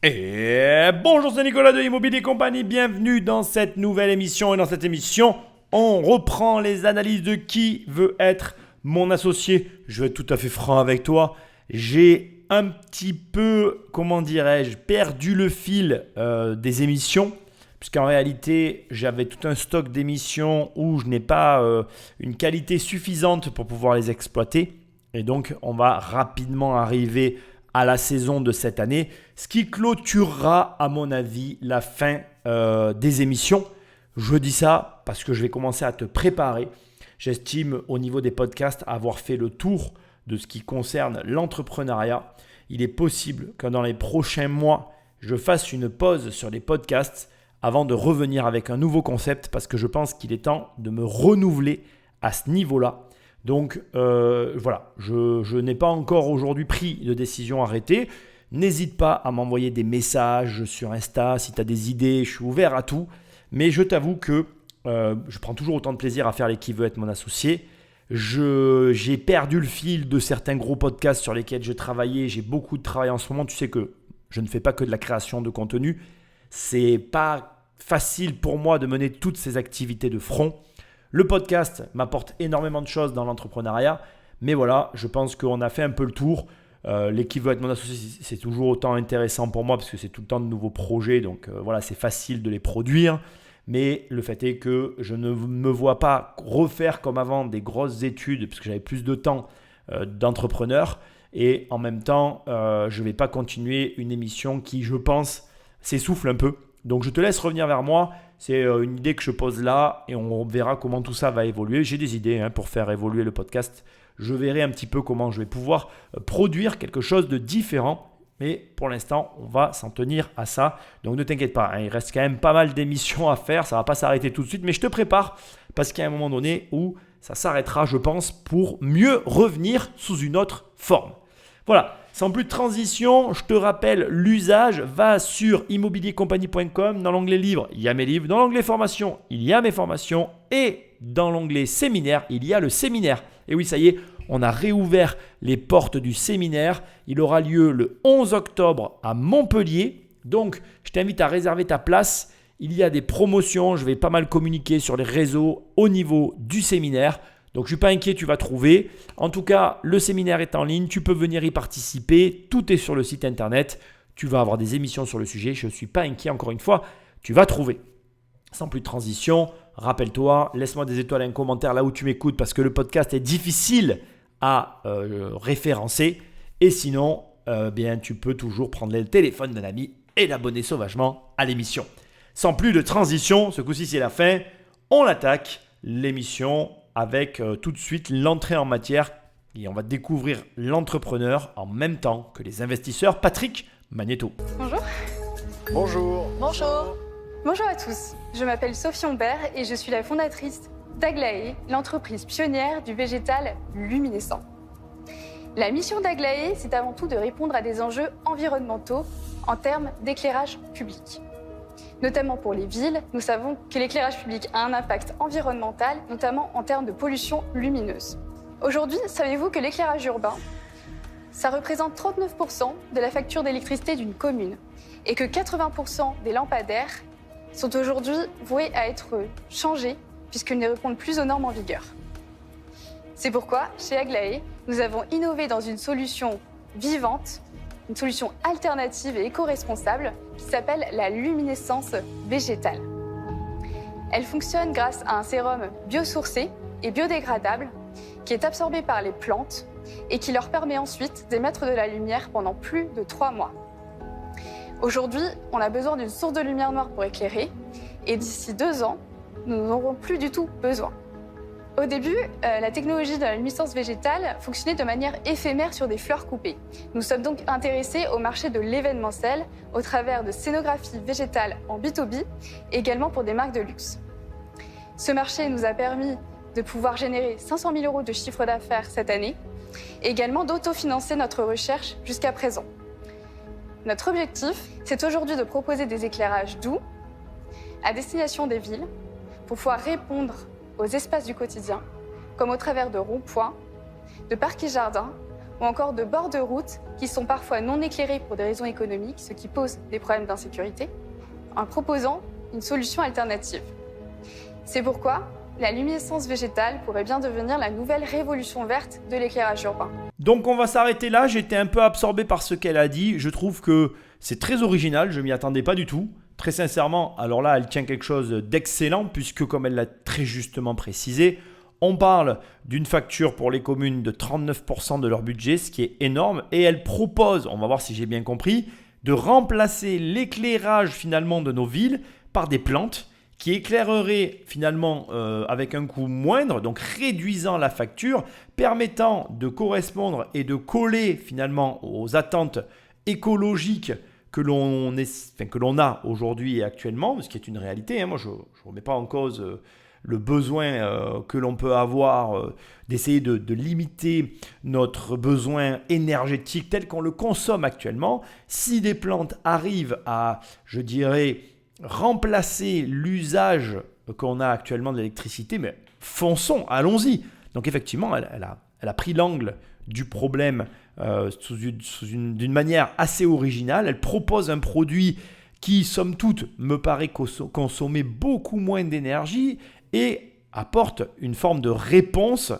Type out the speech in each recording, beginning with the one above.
Et bonjour, c'est Nicolas de Immobilier Compagnie, bienvenue dans cette nouvelle émission. Et dans cette émission, on reprend les analyses de qui veut être mon associé. Je vais être tout à fait franc avec toi. J'ai un petit peu, perdu le fil des émissions. Puisqu'en réalité, j'avais tout un stock d'émissions où je n'ai pas une qualité suffisante pour pouvoir les exploiter. Et donc, on va rapidement arriver à la saison de cette année, ce qui clôturera, à mon avis, la fin des émissions. Je dis ça parce que je vais commencer à te préparer. J'estime, au niveau des podcasts, avoir fait le tour de ce qui concerne l'entrepreneuriat. Il est possible que dans les prochains mois, je fasse une pause sur les podcasts avant de revenir avec un nouveau concept parce que je pense qu'il est temps de me renouveler à ce niveau-là. Donc voilà, je n'ai pas encore aujourd'hui pris de décision arrêtée. N'hésite pas à m'envoyer des messages sur Insta si tu as des idées, je suis ouvert à tout. Mais je t'avoue que je prends toujours autant de plaisir à faire les qui veut être mon associé. J'ai perdu le fil de certains gros podcasts sur lesquels je travaillais. J'ai beaucoup de travail en ce moment. Tu sais que je ne fais pas que de la création de contenu. C'est pas facile pour moi de mener toutes ces activités de front. Le podcast m'apporte énormément de choses dans l'entrepreneuriat, mais voilà, je pense qu'on a fait un peu le tour. Les qui veut être mon associé, c'est toujours autant intéressant pour moi parce que c'est tout le temps de nouveaux projets, donc voilà, c'est facile de les produire. Mais le fait est que je ne me vois pas refaire comme avant des grosses études parce que j'avais plus de temps d'entrepreneur et en même temps, je ne vais pas continuer une émission qui, je pense, s'essouffle un peu. Donc je te laisse revenir vers moi. C'est une idée que je pose là et on verra comment tout ça va évoluer. J'ai des idées pour faire évoluer le podcast. Je verrai un petit peu comment je vais pouvoir produire quelque chose de différent. Mais pour l'instant, on va s'en tenir à ça. Donc ne t'inquiète pas, il reste quand même pas mal d'émissions à faire. Ça ne va pas s'arrêter tout de suite. Mais je te prépare parce qu'il y a un moment donné où ça s'arrêtera, je pense, pour mieux revenir sous une autre forme. Voilà, sans plus de transition, je te rappelle l'usage, va sur immobiliercompagnie.com, dans l'onglet livres, il y a mes livres, dans l'onglet formation, il y a mes formations et dans l'onglet séminaire, il y a le séminaire. Et oui, ça y est, on a réouvert les portes du séminaire, il aura lieu le 11 octobre à Montpellier, donc je t'invite à réserver ta place, il y a des promotions, je vais pas mal communiquer sur les réseaux au niveau du séminaire. Donc, je ne suis pas inquiet, tu vas trouver. En tout cas, le séminaire est en ligne, tu peux venir y participer. Tout est sur le site internet. Tu vas avoir des émissions sur le sujet. Je ne suis pas inquiet, encore une fois, tu vas trouver. Sans plus de transition, rappelle-toi, laisse-moi des étoiles et un commentaire là où tu m'écoutes parce que le podcast est difficile à référencer. Et sinon, tu peux toujours prendre le téléphone d'un ami et l'abonner sauvagement à l'émission. Sans plus de transition, ce coup-ci c'est la fin. On attaque l'émission avec tout de suite l'entrée en matière et on va découvrir l'entrepreneur en même temps que les investisseurs. Patrick Magnéto. Bonjour. Bonjour. Bonjour. Bonjour à tous. Je m'appelle Sophie Humbert et je suis la fondatrice d'Aglaé, l'entreprise pionnière du végétal luminescent. La mission d'Aglaé, c'est avant tout de répondre à des enjeux environnementaux en termes d'éclairage public. Notamment pour les villes, nous savons que l'éclairage public a un impact environnemental, notamment en termes de pollution lumineuse. Aujourd'hui, savez-vous que l'éclairage urbain, ça représente 39% de la facture d'électricité d'une commune et que 80% des lampadaires sont aujourd'hui voués à être changés puisqu'ils ne répondent plus aux normes en vigueur. C'est pourquoi, chez Aglaé, nous avons innové dans une solution vivante, une solution alternative et éco-responsable qui s'appelle la luminescence végétale. Elle fonctionne grâce à un sérum biosourcé et biodégradable qui est absorbé par les plantes et qui leur permet ensuite d'émettre de la lumière pendant plus de 3 mois. Aujourd'hui, on a besoin d'une source de lumière noire pour éclairer et d'ici 2 ans, nous n'en aurons plus du tout besoin. Au début, la technologie de la luminescence végétale fonctionnait de manière éphémère sur des fleurs coupées. Nous sommes donc intéressés au marché de l'événementiel au travers de scénographie végétale en B2B et également pour des marques de luxe. Ce marché nous a permis de pouvoir générer 500 000 € de chiffre d'affaires cette année et également d'autofinancer notre recherche jusqu'à présent. Notre objectif, c'est aujourd'hui de proposer des éclairages doux à destination des villes pour pouvoir répondre aux espaces du quotidien, comme au travers de ronds-points, de parcs et jardins ou encore de bords de route qui sont parfois non éclairés pour des raisons économiques, ce qui pose des problèmes d'insécurité, en proposant une solution alternative. C'est pourquoi la luminescence végétale pourrait bien devenir la nouvelle révolution verte de l'éclairage urbain. Donc on va s'arrêter là, j'étais un peu absorbé par ce qu'elle a dit, je trouve que c'est très original, je m'y attendais pas du tout. Très sincèrement, alors là elle tient quelque chose d'excellent puisque comme elle l'a très justement précisé, on parle d'une facture pour les communes de 39% de leur budget, ce qui est énorme, et elle propose, on va voir si j'ai bien compris, de remplacer l'éclairage finalement de nos villes par des plantes qui éclaireraient finalement avec un coût moindre, donc réduisant la facture, permettant de correspondre et de coller finalement aux attentes écologiques que l'on a aujourd'hui et actuellement, ce qui est une réalité. Moi, je ne remets pas en cause le besoin que l'on peut avoir d'essayer de limiter notre besoin énergétique tel qu'on le consomme actuellement. Si des plantes arrivent à, je dirais, remplacer l'usage qu'on a actuellement de l'électricité, mais fonçons, allons-y. Donc effectivement, elle a pris l'angle du problème d'une manière assez originale. Elle propose un produit qui, somme toute, me paraît consommer beaucoup moins d'énergie et apporte une forme de réponse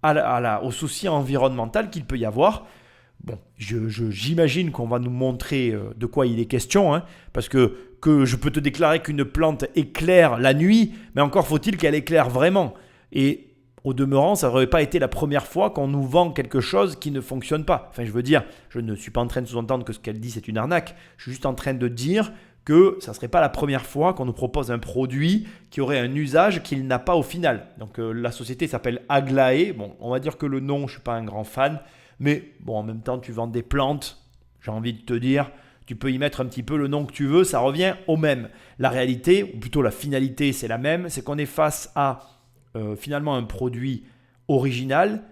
au souci environnemental qu'il peut y avoir. Bon, j'imagine qu'on va nous montrer de quoi il est question, parce que je peux te déclarer qu'une plante éclaire la nuit, mais encore faut-il qu'elle éclaire vraiment. Et au demeurant, ça n'aurait pas été la première fois qu'on nous vend quelque chose qui ne fonctionne pas. Enfin, je veux dire, je ne suis pas en train de sous-entendre que ce qu'elle dit, c'est une arnaque. Je suis juste en train de dire que ça ne serait pas la première fois qu'on nous propose un produit qui aurait un usage qu'il n'a pas au final. Donc la société s'appelle Aglaé. Bon, on va dire que le nom, je ne suis pas un grand fan. Mais bon, en même temps, tu vends des plantes, j'ai envie de te dire, tu peux y mettre un petit peu le nom que tu veux, ça revient au même. La réalité, ou plutôt la finalité, c'est la même, c'est qu'on est face à finalement un produit original,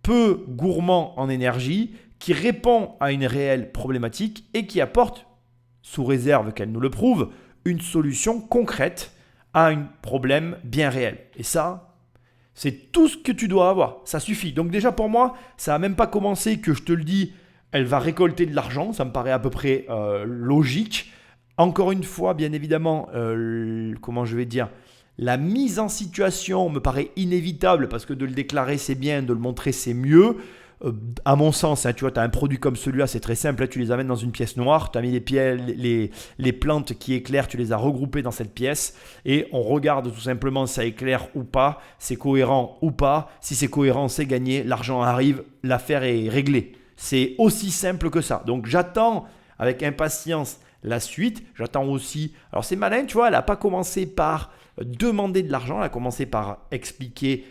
peu gourmand en énergie, qui répond à une réelle problématique et qui apporte, sous réserve qu'elle nous le prouve, une solution concrète à un problème bien réel. Et ça, c'est tout ce que tu dois avoir, ça suffit. Donc déjà pour moi, ça n'a même pas commencé que je te le dis, elle va récolter de l'argent, ça me paraît à peu près logique. Encore une fois, bien évidemment, la mise en situation me paraît inévitable parce que de le déclarer c'est bien, de le montrer c'est mieux. À mon sens, tu vois, tu as un produit comme celui-là, c'est très simple, tu les amènes dans une pièce noire, tu as mis les plantes qui éclairent, tu les as regroupées dans cette pièce et on regarde tout simplement si ça éclaire ou pas, c'est cohérent ou pas. Si c'est cohérent, c'est gagné, l'argent arrive, l'affaire est réglée. C'est aussi simple que ça. Donc j'attends avec impatience la suite, j'attends aussi. Alors c'est malin, tu vois, elle n'a pas commencé par demander de l'argent, elle a commencé par expliquer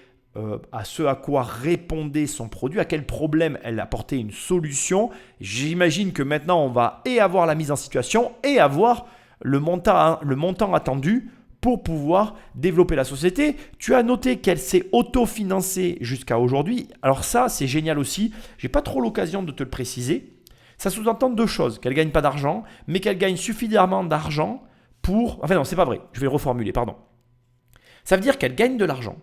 à ce à quoi répondait son produit, à quel problème elle apportait une solution. J'imagine que maintenant on va et avoir la mise en situation et avoir le montant attendu pour pouvoir développer la société. Tu as noté qu'elle s'est autofinancée jusqu'à aujourd'hui. Alors ça, c'est génial aussi. Je n'ai pas trop l'occasion de te le préciser. Ça sous-entend deux choses. Qu'elle ne gagne pas d'argent, mais qu'elle gagne suffisamment d'argent pour... Enfin non, c'est pas vrai. Je vais le reformuler, pardon. Ça veut dire qu'elle gagne de l'argent,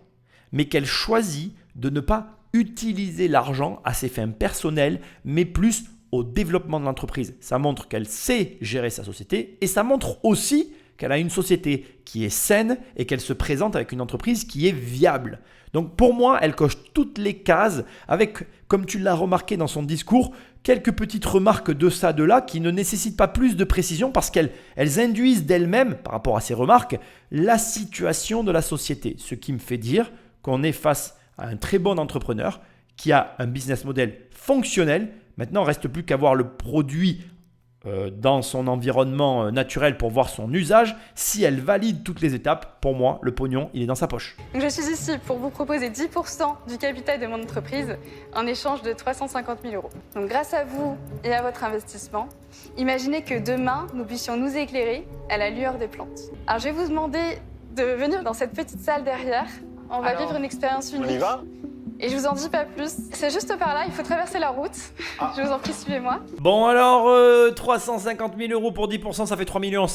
mais qu'elle choisit de ne pas utiliser l'argent à ses fins personnelles, mais plus au développement de l'entreprise. Ça montre qu'elle sait gérer sa société et ça montre aussi qu'elle a une société qui est saine et qu'elle se présente avec une entreprise qui est viable. Donc pour moi, elle coche toutes les cases avec, comme tu l'as remarqué dans son discours, quelques petites remarques de ça, de là, qui ne nécessitent pas plus de précision parce qu'elles induisent d'elles-mêmes, par rapport à ces remarques, la situation de la société. Ce qui me fait dire qu'on est face à un très bon entrepreneur qui a un business model fonctionnel. Maintenant, il ne reste plus qu'à voir le produit dans son environnement naturel pour voir son usage. Si elle valide toutes les étapes, pour moi, le pognon, il est dans sa poche. Donc je suis ici pour vous proposer 10% du capital de mon entreprise en échange de 350 000 euros. Donc grâce à vous et à votre investissement, imaginez que demain, nous puissions nous éclairer à la lueur des plantes. Alors je vais vous demander de venir dans cette petite salle derrière. On va vivre une expérience unique. On y va ? Et je vous en dis pas plus. C'est juste par là, il faut traverser la route. Je vous en prie, suivez-moi. Bon alors, 350 000 euros pour 10%, ça fait 3,5 millions.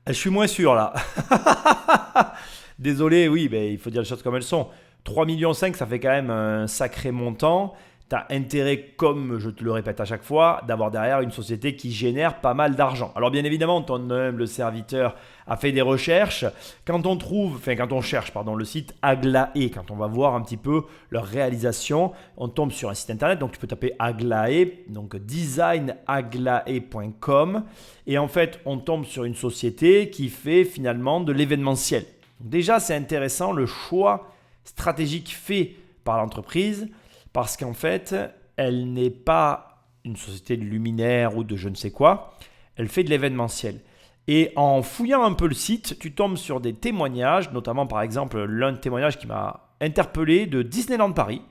Je suis moins sûr là. Désolé, oui, il faut dire les choses comme elles sont. 3,5 millions, ça fait quand même un sacré montant. Tu as intérêt, comme je te le répète à chaque fois, d'avoir derrière une société qui génère pas mal d'argent. Alors bien évidemment, ton humble serviteur a fait des recherches. Quand on cherche le site Aglaé, quand on va voir un petit peu leur réalisation, on tombe sur un site internet. Donc tu peux taper Aglaé, donc designaglaé.com. Et en fait, on tombe sur une société qui fait finalement de l'événementiel. Déjà, c'est intéressant le choix stratégique fait par l'entreprise. Parce qu'en fait, elle n'est pas une société de luminaire ou de je ne sais quoi, elle fait de l'événementiel. Et en fouillant un peu le site, tu tombes sur des témoignages, notamment par exemple l'un témoignage qui m'a interpellé de Disneyland Paris,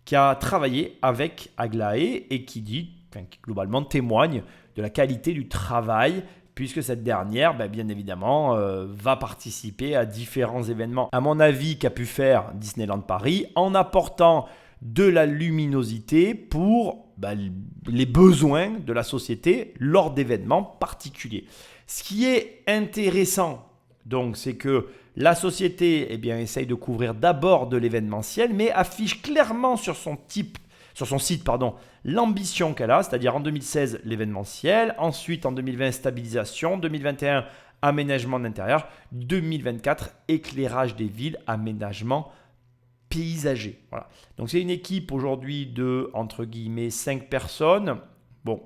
qui a travaillé avec Aglaé et qui globalement témoigne de la qualité du travail, puisque cette dernière, bien évidemment, va participer à différents événements. À mon avis, qu'a pu faire Disneyland Paris en apportant de la luminosité pour les besoins de la société lors d'événements particuliers. Ce qui est intéressant, donc, c'est que la société essaye de couvrir d'abord de l'événementiel, mais affiche clairement sur son site l'ambition qu'elle a, c'est-à-dire en 2016 l'événementiel, ensuite en 2020 stabilisation, 2021 aménagement d'intérieur, 2024 éclairage des villes, aménagement paysager. Voilà. Donc c'est une équipe aujourd'hui de, entre guillemets, 5 personnes. Bon,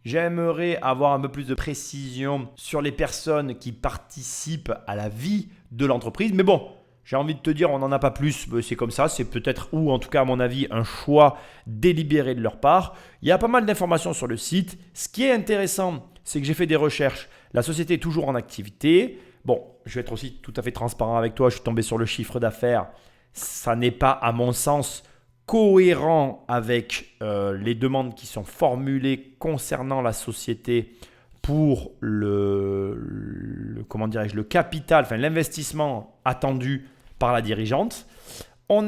j'aimerais avoir un peu plus de précision sur les personnes qui participent à la vie de l'entreprise. Mais bon, j'ai envie de te dire, on n'en a pas plus. C'est comme ça. C'est peut-être, ou en tout cas à mon avis, un choix délibéré de leur part. Il y a pas mal d'informations sur le site. Ce qui est intéressant, c'est que j'ai fait des recherches. La société est toujours en activité. Bon, je vais être aussi tout à fait transparent avec toi. Je suis tombé sur le chiffre d'affaires. Ça n'est pas, à mon sens, cohérent avec les demandes qui sont formulées concernant la société pour le capital, l'investissement attendu par la dirigeante. On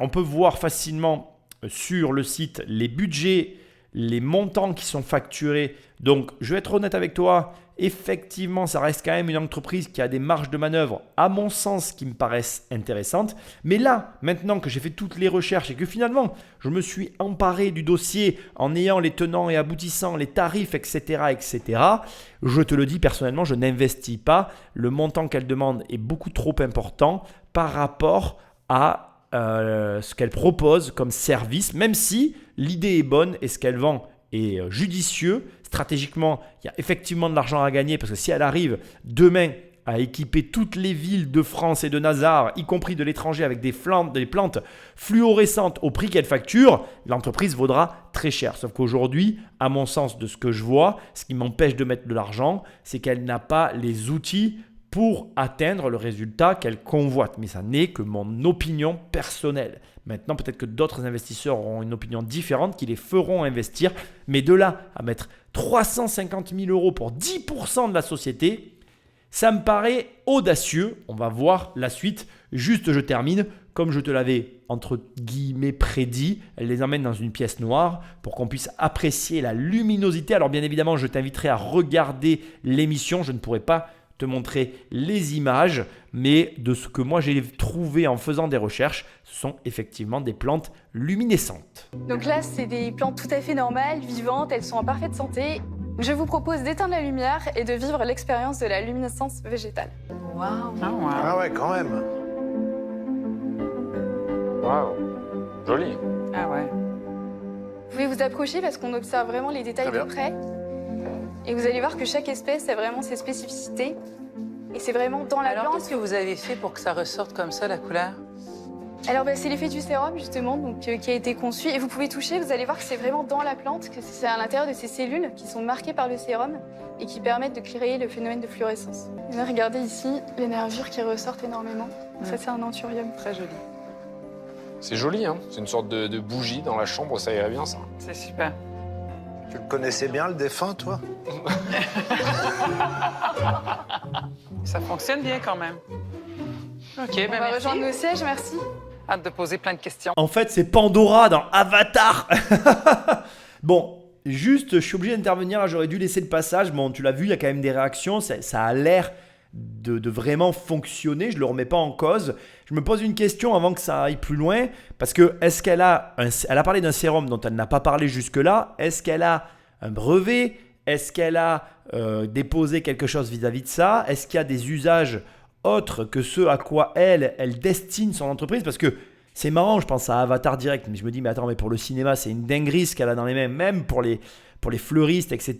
peut voir facilement sur le site les budgets, les montants qui sont facturés. Donc, je vais être honnête avec toi, effectivement, ça reste quand même une entreprise qui a des marges de manœuvre, à mon sens, qui me paraissent intéressantes. Mais là, maintenant que j'ai fait toutes les recherches et que finalement, je me suis emparé du dossier en ayant les tenants et aboutissants, les tarifs, etc., je te le dis personnellement, je n'investis pas. Le montant qu'elle demande est beaucoup trop important par rapport à ce qu'elle propose comme service, même si l'idée est bonne et ce qu'elle vend est judicieux. Stratégiquement, il y a effectivement de l'argent à gagner parce que si elle arrive demain à équiper toutes les villes de France et de Navarre, y compris de l'étranger, avec des plantes fluorescentes au prix qu'elle facture, l'entreprise vaudra très cher. Sauf qu'aujourd'hui, à mon sens, de ce que je vois, ce qui m'empêche de mettre de l'argent, c'est qu'elle n'a pas les outils pour atteindre le résultat qu'elle convoite. Mais ça n'est que mon opinion personnelle. Maintenant, peut-être que d'autres investisseurs auront une opinion différente qui les feront investir. Mais de là à mettre 350 000 euros pour 10% de la société, ça me paraît audacieux. On va voir la suite. Juste, je termine. Comme je te l'avais entre guillemets prédit, elle les emmène dans une pièce noire pour qu'on puisse apprécier la luminosité. Alors bien évidemment, je t'inviterai à regarder l'émission. Je ne pourrai pas te montrer les images, mais de ce que moi j'ai trouvé en faisant des recherches, ce sont effectivement des plantes luminescentes. Donc là, c'est des plantes tout à fait normales, vivantes, elles sont en parfaite santé. Je vous propose d'éteindre la lumière et de vivre l'expérience de la luminescence végétale. Waouh. Ah ouais, quand même. Waouh, joli. Ah ouais. Vous pouvez vous approcher parce qu'on observe vraiment les détails de près. Et vous allez voir que chaque espèce a vraiment ses spécificités. Et c'est vraiment dans la Alors, plante. qu'est-ce que vous avez fait pour que ça ressorte comme ça, la couleur? Alors, c'est l'effet du sérum, justement, qui a été conçu. Et vous pouvez toucher, vous allez voir que c'est vraiment dans la plante, que c'est à l'intérieur de ces cellules qui sont marquées par le sérum et qui permettent de créer le phénomène de fluorescence. Et là, regardez ici les nervures qui ressortent énormément. Ça, c'est un anthurium. Très joli. C'est joli, hein. C'est une sorte de bougie dans la chambre, ça irait bien, ça. C'est super. Tu le connaissais bien, le défunt, toi? Ça fonctionne bien quand même. OK, On va merci. rejoindre nos sièges, merci. Hâte de poser plein de questions. En fait, c'est Pandora dans Avatar. Bon, juste, je suis obligé d'intervenir. J'aurais dû laisser le passage. Bon, tu l'as vu, il y a quand même des réactions. Ça a l'air de vraiment fonctionner. Je ne le remets pas en cause. Je me pose une question avant que ça aille plus loin. Parce que est-ce qu'elle a, elle a parlé d'un sérum dont elle n'a pas parlé jusque-là. Est-ce qu'elle a un brevet? Est-ce qu'elle a déposé quelque chose vis-à-vis de ça? Est-ce qu'il y a des usages autres que ceux à quoi elle destine son entreprise? Parce que c'est marrant, je pense à Avatar Direct, mais je me dis, mais attends, mais pour le cinéma, c'est une dinguerie ce qu'elle a dans les mains, même pour les fleuristes, etc.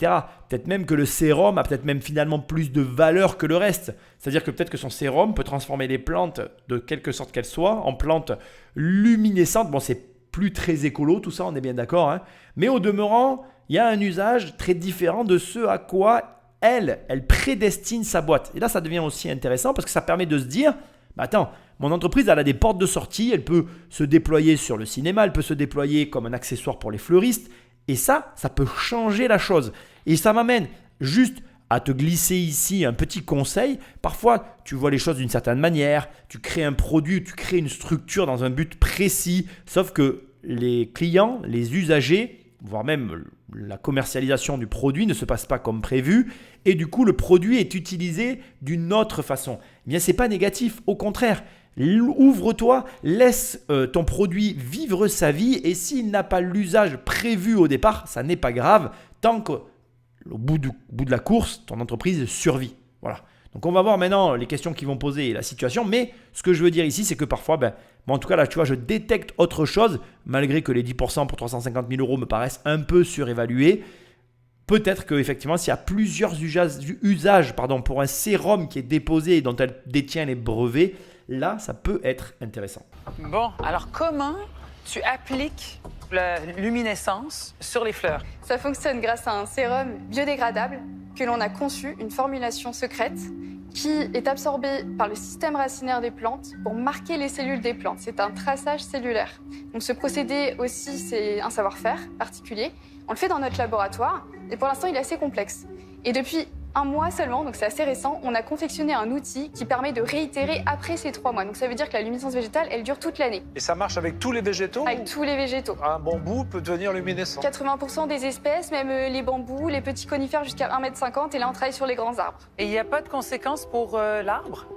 Peut-être même que le sérum a peut-être même finalement plus de valeur que le reste. C'est-à-dire que peut-être que son sérum peut transformer les plantes, de quelque sorte qu'elles soient, en plantes luminescentes. Bon, c'est plus très écolo tout ça, on est bien d'accord, hein. Mais au demeurant, il y a un usage très différent de ce à quoi elle prédestine sa boîte. Et là, ça devient aussi intéressant parce que ça permet de se dire, bah attends, mon entreprise, elle a des portes de sortie, elle peut se déployer sur le cinéma, elle peut se déployer comme un accessoire pour les fleuristes. Et ça peut changer la chose. Et ça m'amène juste à te glisser ici un petit conseil. Parfois, tu vois les choses d'une certaine manière, tu crées un produit, tu crées une structure dans un but précis, sauf que les clients, les usagers, voire même la commercialisation du produit ne se passe pas comme prévu et du coup, le produit est utilisé d'une autre façon. Eh bien, ce n'est pas négatif, au contraire. Ouvre-toi, laisse ton produit vivre sa vie et s'il n'a pas l'usage prévu au départ, ça n'est pas grave tant qu'au bout de la course, ton entreprise survit. Voilà. Donc on va voir maintenant les questions qui vont poser et la situation, mais ce que je veux dire ici, c'est que parfois, moi en tout cas là, tu vois, je détecte autre chose, malgré que les 10% pour 350 000 € me paraissent un peu surévalués. Peut-être qu'effectivement, s'il y a plusieurs usages pour un sérum qui est déposé et dont elle détient les brevets, là, ça peut être intéressant. Bon, alors comment tu appliques la luminescence sur les fleurs? Ça fonctionne grâce à un sérum biodégradable que l'on a conçu, une formulation secrète qui est absorbée par le système racinaire des plantes pour marquer les cellules des plantes. C'est un traçage cellulaire. Donc ce procédé aussi, c'est un savoir-faire particulier. On le fait dans notre laboratoire et pour l'instant, il est assez complexe. Et depuis un mois seulement, donc c'est assez récent, on a confectionné un outil qui permet de réitérer après ces 3 mois. Donc ça veut dire que la luminescence végétale, elle dure toute l'année. Et ça marche avec tous les végétaux? Avec tous les végétaux. Un bambou peut devenir luminescent? 80% des espèces, même les bambous, les petits conifères jusqu'à 1,50 m, et là on travaille sur les grands arbres. Et il n'y a pas de conséquences pour l'arbre?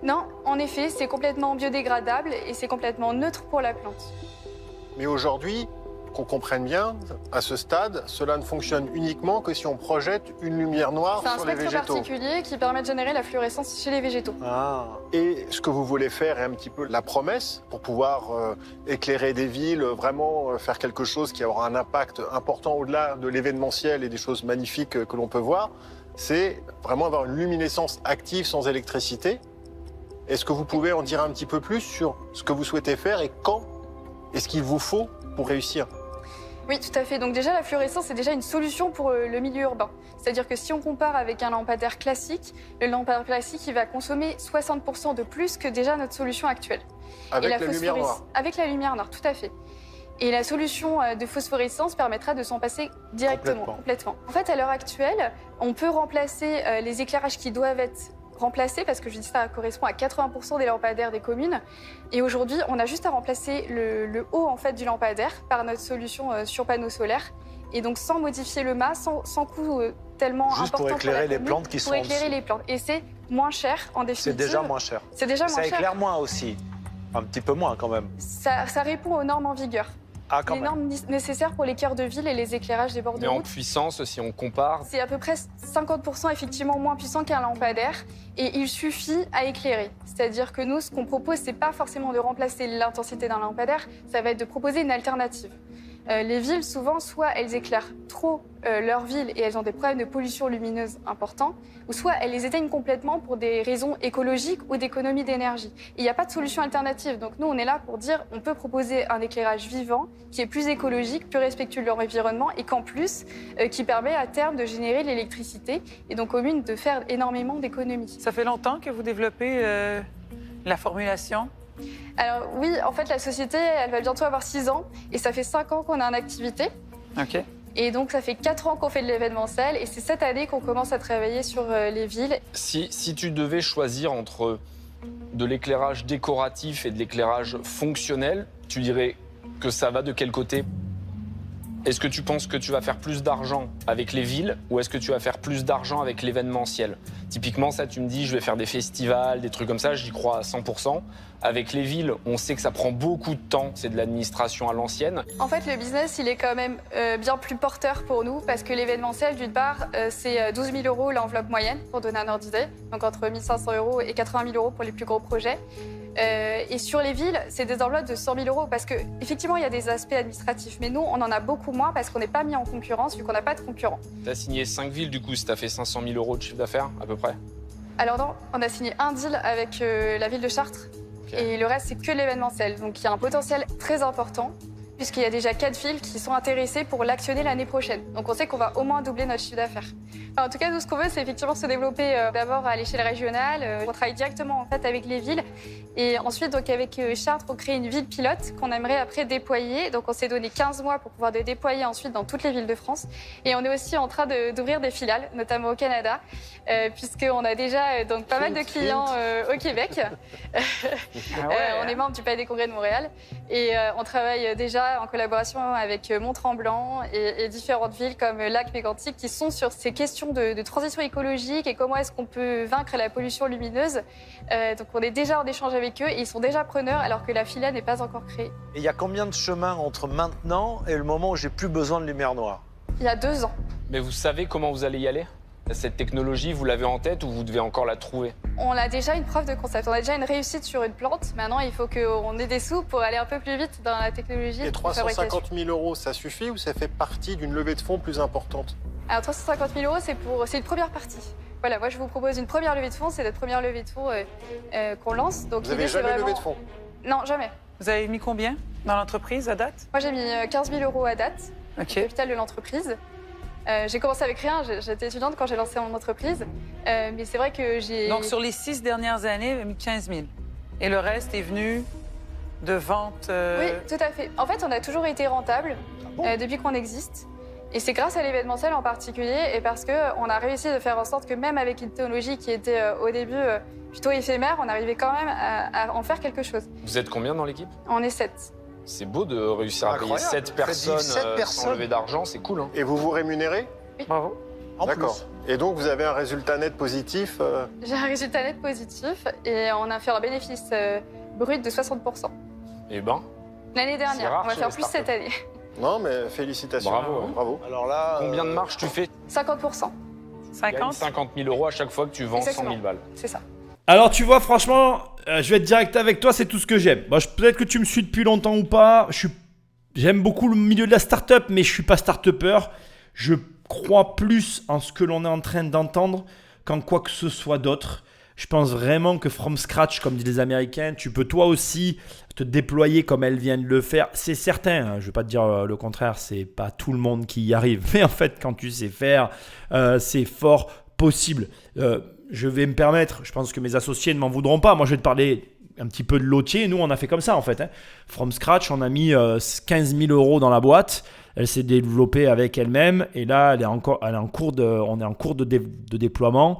Non, en effet, c'est complètement biodégradable et c'est complètement neutre pour la plante. Mais aujourd'hui, qu'on comprenne bien, à ce stade, cela ne fonctionne uniquement que si on projette une lumière noire sur les C'est un végétaux. spectre particulier qui permet de générer la fluorescence chez les végétaux. Ah. Et ce que vous voulez faire est un petit peu la promesse pour pouvoir éclairer des villes, vraiment faire quelque chose qui aura un impact important au-delà de l'événementiel et des choses magnifiques que l'on peut voir, c'est vraiment avoir une luminescence active sans électricité. Est-ce que vous pouvez en dire un petit peu plus sur ce que vous souhaitez faire et quand est-ce qu'il vous faut pour réussir ? Oui, tout à fait. Donc déjà, la fluorescence, c'est déjà une solution pour le milieu urbain. C'est-à-dire que si on compare avec un lampadaire classique, le lampadaire classique, il va consommer 60% de plus que déjà notre solution actuelle. Avec la lumière noire. Avec la lumière noire, tout à fait. Et la solution de phosphorescence permettra de s'en passer directement, complètement. En fait, à l'heure actuelle, on peut remplacer les éclairages qui doivent être remplacés, parce que je dis ça correspond à 80% des lampadaires des communes. Et aujourd'hui, on a juste à remplacer le haut en fait, du lampadaire par notre solution sur panneau solaire. Et donc sans modifier le mât, sans coût tellement important. Juste pour éclairer les plantes qui sont Pour éclairer les plantes. Et c'est moins cher en définitive. C'est déjà moins cher. C'est déjà moins cher. Ça éclaire moins aussi. Un petit peu moins quand même. Ça répond aux normes en vigueur. Ah, quand les même. normes nécessaires pour les cœurs de ville et les éclairages des bords de Et en route. puissance, si on compare, C'est à peu près 50% effectivement moins puissant qu'un lampadaire et il suffit à éclairer. C'est-à-dire que nous, ce qu'on propose, c'est pas forcément de remplacer l'intensité d'un lampadaire, ça va être de proposer une alternative. Les villes, souvent, soit elles éclairent trop leur ville et elles ont des problèmes de pollution lumineuse importants, ou soit elles les éteignent complètement pour des raisons écologiques ou d'économie d'énergie. Il n'y a pas de solution alternative. Donc nous, on est là pour dire on peut proposer un éclairage vivant qui est plus écologique, plus respectueux de l'environnement et qu'en plus, qui permet à terme de générer de l'électricité et donc aux communes de faire énormément d'économies. Ça fait longtemps que vous développez la formulation? Alors oui, en fait, la société, elle va bientôt avoir 6 ans et ça fait 5 ans qu'on est en activité. OK. Et donc, ça fait 4 ans qu'on fait de l'événementiel et c'est cette année qu'on commence à travailler sur les villes. si tu devais choisir entre de l'éclairage décoratif et de l'éclairage fonctionnel, tu dirais que ça va de quel côté? Est-ce que tu penses que tu vas faire plus d'argent avec les villes ou est-ce que tu vas faire plus d'argent avec l'événementiel? Typiquement, ça, tu me dis, je vais faire des festivals, des trucs comme ça, j'y crois à 100%. Avec les villes, on sait que ça prend beaucoup de temps, c'est de l'administration à l'ancienne. En fait, le business, il est quand même bien plus porteur pour nous parce que l'événementiel, d'une part, c'est 12 000 € l'enveloppe moyenne, pour donner un ordre d'idée, donc entre 1 500 € et 80 000 € pour les plus gros projets. Et sur les villes, c'est des enveloppes de 100 000 € parce qu'effectivement, il y a des aspects administratifs, mais nous, on en a beaucoup moins parce qu'on n'est pas mis en concurrence vu qu'on n'a pas de concurrents. Tu as signé 5 villes, du coup, si tu as fait 500 000 € de chiffre d'affaires, à peu près. Alors non, on a signé un deal avec la ville de Chartres. Et le reste, c'est que l'événementiel. Donc il y a un potentiel très important, puisqu'il y a déjà 4 villes qui sont intéressées pour l'actionner l'année prochaine. Donc on sait qu'on va au moins doubler notre chiffre d'affaires. Enfin, en tout cas, nous, ce qu'on veut, c'est effectivement se développer d'abord à l'échelle régionale. On travaille directement en fait avec les villes. Et ensuite, donc, avec Chartres, on crée une ville pilote qu'on aimerait après déployer. Donc on s'est donné 15 mois pour pouvoir le déployer ensuite dans toutes les villes de France. Et on est aussi en train d'ouvrir des filiales, notamment au Canada, puisqu'on a déjà donc, pas mal de clients au Québec. On est membre du Palais des Congrès de Montréal. Et on travaille déjà en collaboration avec Mont-Tremblant et différentes villes comme Lac-Mégantic qui sont sur ces questions de transition écologique et comment est-ce qu'on peut vaincre la pollution lumineuse. Donc on est déjà en échange avec eux et ils sont déjà preneurs alors que la filiale n'est pas encore créée. Et il y a combien de chemin entre maintenant et le moment où j'ai plus besoin de lumière noire? Il y a 2 ans. Mais vous savez comment vous allez y aller? Cette technologie, vous l'avez en tête ou vous devez encore la trouver? On a déjà une preuve de concept, on a déjà une réussite sur une plante. Maintenant, il faut qu'on ait des sous pour aller un peu plus vite dans la technologie. Et 350 000 €, ça suffit ou ça fait partie d'une levée de fonds plus importante? Alors 350 000 €, c'est une première partie. Voilà, moi je vous propose une première levée de fonds, c'est notre première levée de fonds qu'on lance. Donc, Vous n'avez l'idée, c'est jamais vraiment... levé de fonds? Non, jamais. Vous avez mis combien dans l'entreprise à date? Moi j'ai mis 15 000 € à date, OK. capital de l'entreprise. J'ai commencé avec rien, j'étais étudiante quand j'ai lancé mon entreprise, mais c'est vrai que j'ai... Donc, sur les 6 dernières années, vous avez mis 15 000. Et le reste est venu de vente... Oui, tout à fait. En fait, on a toujours été rentable depuis qu'on existe. Et c'est grâce à l'événementiel en particulier et parce qu'on a réussi de faire en sorte que même avec une technologie qui était au début plutôt éphémère, on arrivait quand même à en faire quelque chose. Vous êtes combien dans l'équipe? On est 7. C'est beau de réussir à payer Incroyable. 7 personnes, Sept sans personnes. lever d'argent, c'est cool. Hein. Et vous vous rémunérez? Bravo. En D'accord. plus. Et donc vous avez un résultat net positif J'ai un résultat net positif et on a fait un bénéfice brut de 60%. Eh ben, L'année C'est dernière, rare on va chez faire les plus cette startups. année. Non, mais félicitations. Bravo. Bravo. Alors là, combien de marge tu fais? 50%, Tu gagnes 50? 50 000 € à chaque fois que tu vends 100 Exactement. 000 balles. c'est ça. Alors tu vois, franchement, je vais être direct avec toi, c'est tout ce que j'aime. Bon, peut-être que tu me suis depuis longtemps ou pas, j'aime beaucoup le milieu de la start-up, mais je suis pas start-upper. Je crois plus en ce que l'on est en train d'entendre qu'en quoi que ce soit d'autre. Je pense vraiment que from scratch, comme disent les Américains, tu peux toi aussi te déployer comme elle vient de le faire. C'est certain, hein, je ne vais pas te dire le contraire, c'est pas tout le monde qui y arrive. Mais en fait, quand tu sais faire, c'est fort possible. Je vais me permettre, je pense que mes associés ne m'en voudront pas. Moi, je vais te parler un petit peu de lotier. Nous, on a fait comme ça en fait. Hein. From scratch, on a mis 15 000 € dans la boîte. Elle s'est développée avec elle-même. Et là, on est en cours de déploiement.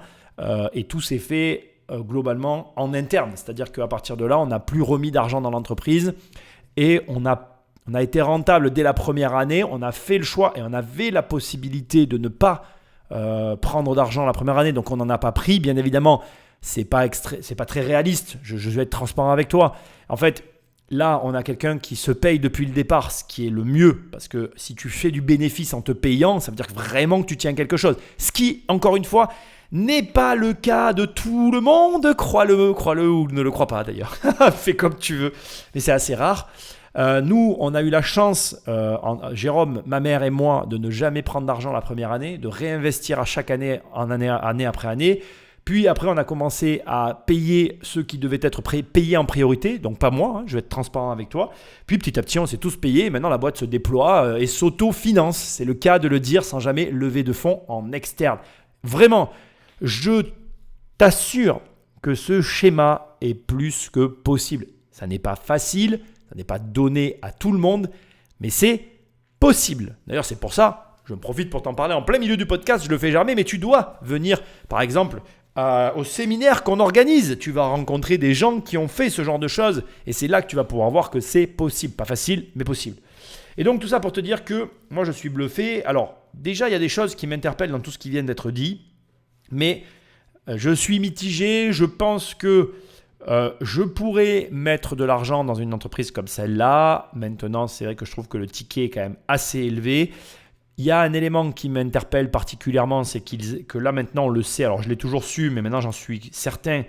Et tout s'est fait globalement en interne. C'est-à-dire qu'à partir de là, on n'a plus remis d'argent dans l'entreprise. Et on a été rentable dès la première année. On a fait le choix et on avait la possibilité de ne pas prendre d'argent la première année. Donc, on n'en a pas pris. Bien évidemment, c'est pas très réaliste. Je vais être transparent avec toi. En fait, là, on a quelqu'un qui se paye depuis le départ, ce qui est le mieux. Parce que si tu fais du bénéfice en te payant, ça veut dire vraiment que tu tiens quelque chose. Ce qui, encore une fois, n'est pas le cas de tout le monde. Crois-le ou ne le crois pas d'ailleurs. Fais comme tu veux. Mais c'est assez rare. Nous, on a eu la chance, Jérôme, ma mère et moi, de ne jamais prendre d'argent la première année, de réinvestir à chaque année, année après année. Puis après, on a commencé à payer ceux qui devaient être payés en priorité, donc pas moi, hein, je vais être transparent avec toi. Puis petit à petit, on s'est tous payés. Maintenant, la boîte se déploie et s'auto-finance. C'est le cas de le dire sans jamais lever de fonds en externe. Vraiment, je t'assure que ce schéma est plus que possible. Ça n'est pas facile, ça n'est pas donné à tout le monde, mais c'est possible. D'ailleurs, c'est pour ça, je me profite pour t'en parler en plein milieu du podcast, je ne le fais jamais, mais tu dois venir, par exemple, au séminaire qu'on organise. Tu vas rencontrer des gens qui ont fait ce genre de choses et c'est là que tu vas pouvoir voir que c'est possible. Pas facile, mais possible. Et donc, tout ça pour te dire que moi, je suis bluffé. Alors, déjà, il y a des choses qui m'interpellent dans tout ce qui vient d'être dit, mais Je suis mitigé. Je pense que je pourrais mettre de l'argent dans une entreprise comme celle-là. Maintenant, c'est vrai que je trouve que le ticket est quand même assez élevé. Il y a un élément qui m'interpelle particulièrement, c'est que là maintenant on le sait, alors je l'ai toujours su, mais maintenant j'en suis certain,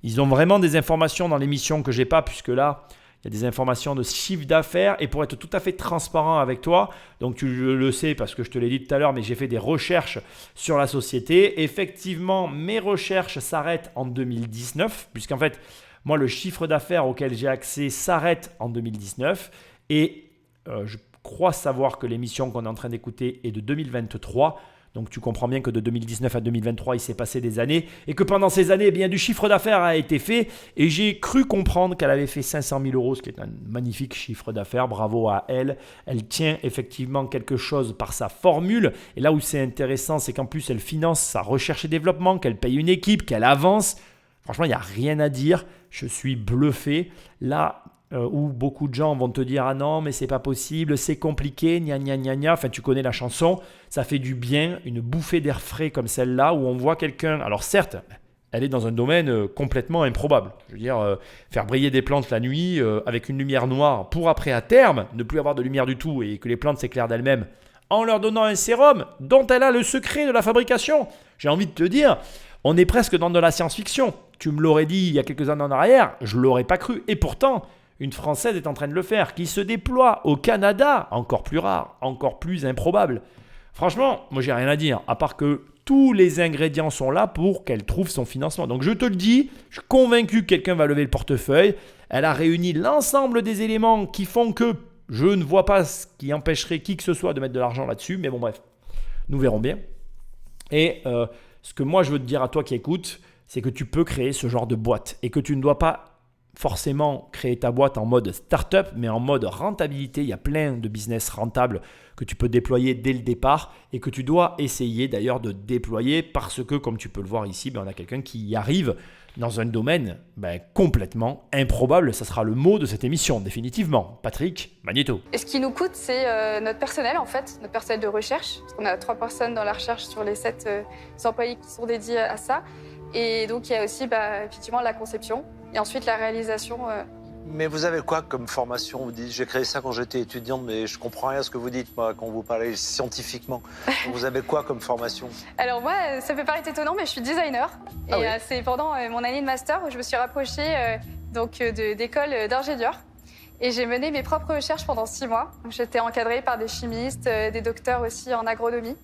ils ont vraiment des informations dans l'émission que je n'ai pas, puisque là, il y a des informations de chiffre d'affaires. Et pour être tout à fait transparent avec toi, donc tu le sais parce que je te l'ai dit tout à l'heure, mais j'ai fait des recherches sur la société. Effectivement, mes recherches s'arrêtent en 2019, puisqu'en fait, moi, le chiffre d'affaires auquel j'ai accès s'arrête en 2019. Et je crois savoir que l'émission qu'on est en train d'écouter est de 2023. Donc tu comprends bien que de 2019 à 2023, il s'est passé des années et que pendant ces années, eh bien, du chiffre d'affaires a été fait. Et j'ai cru comprendre qu'elle avait fait 500 000 euros, ce qui est un magnifique chiffre d'affaires. Bravo à elle. Elle tient effectivement quelque chose par sa formule. Et là où c'est intéressant, c'est qu'en plus, elle finance sa recherche et développement, qu'elle paye une équipe, qu'elle avance. Franchement, il n'y a rien à dire. Je suis bluffé. Là où beaucoup de gens vont te dire « Ah non, mais c'est pas possible, c'est compliqué, gna gna gna gna ». Enfin, tu connais la chanson. Ça fait du bien, une bouffée d'air frais comme celle-là, où on voit quelqu'un… Alors certes, elle est dans un domaine complètement improbable. Je veux dire, faire briller des plantes la nuit avec une lumière noire pour après, à terme, ne plus avoir de lumière du tout et que les plantes s'éclairent d'elles-mêmes en leur donnant un sérum dont elle a le secret de la fabrication. J'ai envie de te dire, on est presque dans de la science-fiction. Tu me l'aurais dit il y a quelques années en arrière, je ne l'aurais pas cru. Et pourtant… une Française est en train de le faire, qui se déploie au Canada, encore plus rare, encore plus improbable. Franchement, moi j'ai rien à dire, à part que tous les ingrédients sont là pour qu'elle trouve son financement. Donc je te le dis, je suis convaincu que quelqu'un va lever le portefeuille. Elle a réuni l'ensemble des éléments qui font que je ne vois pas ce qui empêcherait qui que ce soit de mettre de l'argent là-dessus. Mais bon bref, nous verrons bien. Et ce que moi je veux te dire à toi qui écoutes, c'est que tu peux créer ce genre de boîte et que tu ne dois pas forcément créer ta boîte en mode start-up, mais en mode rentabilité. Il y a plein de business rentables que tu peux déployer dès le départ et que tu dois essayer d'ailleurs de déployer parce que, comme tu peux le voir ici, on a quelqu'un qui y arrive dans un domaine complètement improbable. Ça sera le mot de cette émission, définitivement. Patrick Magnéto. Et ce qui nous coûte, c'est notre personnel, en fait, notre personnel de recherche. Parce qu'on a 3 personnes dans la recherche sur les 7 employés qui sont dédiés à ça. Et donc, il y a aussi effectivement la conception et ensuite la réalisation. Mais vous avez quoi comme formation? Vous dites, j'ai créé ça quand j'étais étudiante, mais je comprends rien à ce que vous dites, moi, quand vous parlez scientifiquement. Vous avez quoi comme formation? Alors moi, ça peut paraître étonnant, mais je suis designer. Et oui. c'est pendant mon année de master où je me suis rapprochée d'écoles d'ingénieurs. Et j'ai mené mes propres recherches pendant 6 mois. J'étais encadrée par des chimistes, des docteurs aussi en agronomie.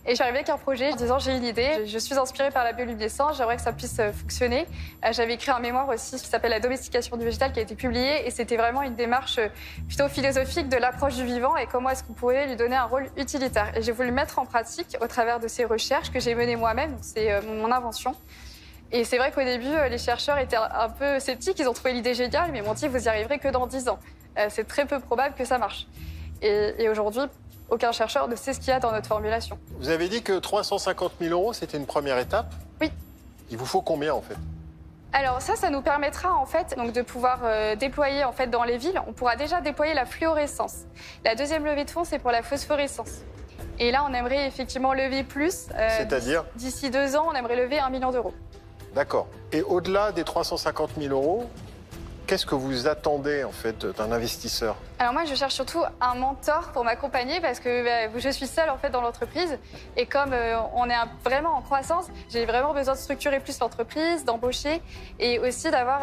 Et je suis arrivée avec un projet en disant j'ai une idée, je suis inspirée par la bioluminescence, j'aimerais que ça puisse fonctionner. J'avais écrit un mémoire aussi qui s'appelle La domestication du végétal qui a été publié et c'était vraiment une démarche plutôt philosophique de l'approche du vivant et comment est-ce qu'on pouvait lui donner un rôle utilitaire. Et j'ai voulu le mettre en pratique au travers de ces recherches que j'ai menées moi-même, c'est mon invention. Et c'est vrai qu'au début, les chercheurs étaient un peu sceptiques, ils ont trouvé l'idée géniale, mais ils m'ont dit vous y arriverez que dans 10 ans. C'est très peu probable que ça marche. Et aujourd'hui, aucun chercheur ne sait ce qu'il y a dans notre formulation. Vous avez dit que 350 000 euros, c'était une première étape? Oui. Il vous faut combien en fait? Alors ça nous permettra en fait donc de pouvoir déployer en fait dans les villes. On pourra déjà déployer la fluorescence. La deuxième levée de fonds, c'est pour la phosphorescence. Et là, on aimerait effectivement lever plus. C'est-à-dire? D'ici 2 ans, on aimerait lever 1 million d'euros. D'accord. Et au-delà des 350 000 euros, qu'est-ce que vous attendez en fait d'un investisseur? Alors moi, je cherche surtout un mentor pour m'accompagner parce que je suis seule en fait dans l'entreprise et comme on est vraiment en croissance, j'ai vraiment besoin de structurer plus l'entreprise, d'embaucher et aussi d'avoir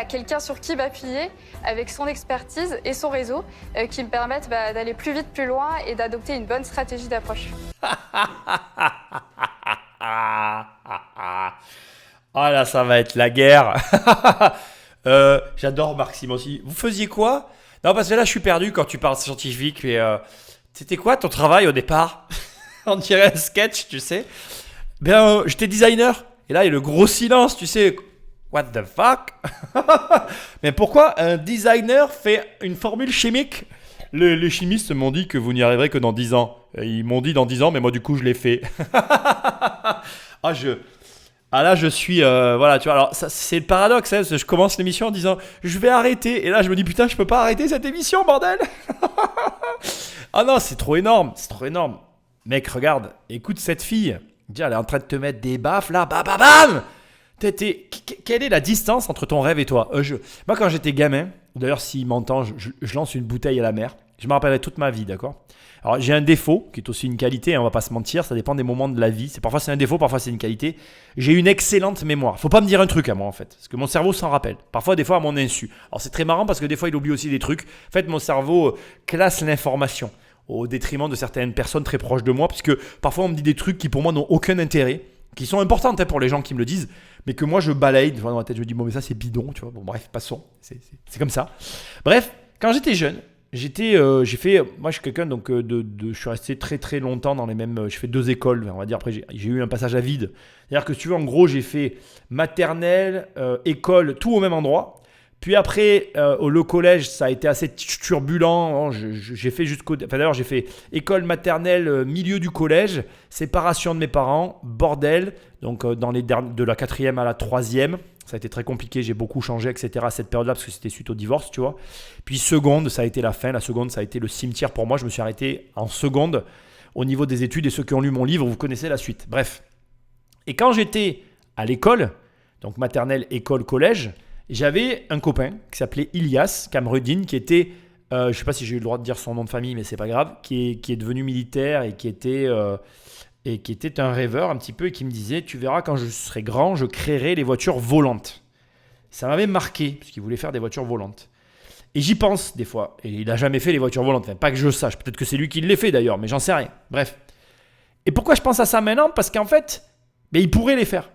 quelqu'un sur qui m'appuyer avec son expertise et son réseau qui me permettent d'aller plus vite, plus loin et d'adopter une bonne stratégie d'approche. Ah là, ça va être la guerre. J'adore Maxime aussi. Vous faisiez quoi? Non, parce que là, je suis perdu quand tu parles scientifique. Mais c'était quoi ton travail au départ? On dirait un sketch, tu sais. J'étais designer. Et là, il y a le gros silence, tu sais. What the fuck? Mais pourquoi un designer fait une formule chimique? Les chimistes m'ont dit que vous n'y arriverez que dans 10 ans. Ils m'ont dit dans 10 ans, mais moi, du coup, je l'ai fait. Là, je suis… voilà, tu vois, alors ça, c'est le paradoxe, hein, parce que je commence l'émission en disant « Je vais arrêter ». Et là, je me dis « Putain, je peux pas arrêter cette émission, bordel !» Ah non, c'est trop énorme, c'est trop énorme. Mec, regarde, écoute cette fille. Dire, elle est en train de te mettre des baffes là, bam, bam, bam. Quelle est la distance entre ton rêve et toi? Moi, quand j'étais gamin, d'ailleurs, s'il m'entend, je lance une bouteille à la mer. Je me rappellerai toute ma vie, d'accord? Alors, j'ai un défaut qui est aussi une qualité, hein, on va pas se mentir, ça dépend des moments de la vie. Parfois, c'est un défaut, parfois, c'est une qualité. J'ai une excellente mémoire. Faut pas me dire un truc à moi, en fait, parce que mon cerveau s'en rappelle. Parfois, des fois, à mon insu. Alors, c'est très marrant parce que des fois, il oublie aussi des trucs. En fait, mon cerveau classe l'information au détriment de certaines personnes très proches de moi, parce que parfois, on me dit des trucs qui, pour moi, n'ont aucun intérêt, qui sont importantes hein, pour les gens qui me le disent, mais que moi, je balaye. Dans ma tête, je me dis, bon, mais ça, c'est bidon, tu vois. Bon, bref, passons. C'est comme ça. Bref, quand j'étais jeune, moi je suis quelqu'un donc je suis resté très très longtemps dans les mêmes, je fais 2 écoles, on va dire. Après j'ai eu un passage à vide, c'est-à-dire que si tu veux, en gros j'ai fait maternelle, école, tout au même endroit. Puis après le collège ça a été assez turbulent. J'ai fait d'ailleurs j'ai fait école maternelle, milieu du collège, séparation de mes parents, bordel. Donc de la 4e à la 3e. Ça a été très compliqué, j'ai beaucoup changé, etc. à cette période-là, parce que c'était suite au divorce, tu vois. Puis seconde, ça a été la fin. La seconde, ça a été le cimetière pour moi. Je me suis arrêté en seconde au niveau des études. Et ceux qui ont lu mon livre, vous connaissez la suite. Bref. Et quand j'étais à l'école, donc maternelle, école, collège, j'avais un copain qui s'appelait Ilias Kamruddin, qui était, je ne sais pas si j'ai eu le droit de dire son nom de famille, mais c'est pas grave, qui est devenu militaire et qui était un rêveur un petit peu et qui me disait, tu verras, quand je serai grand, je créerai les voitures volantes. Ça m'avait marqué, parce qu'il voulait faire des voitures volantes. Et j'y pense des fois. Et il n'a jamais fait les voitures volantes. Enfin, pas que je sache. Peut-être que c'est lui qui les fait d'ailleurs, mais j'en sais rien. Bref. Et pourquoi je pense à ça maintenant? Parce qu'en fait, il pourrait les faire.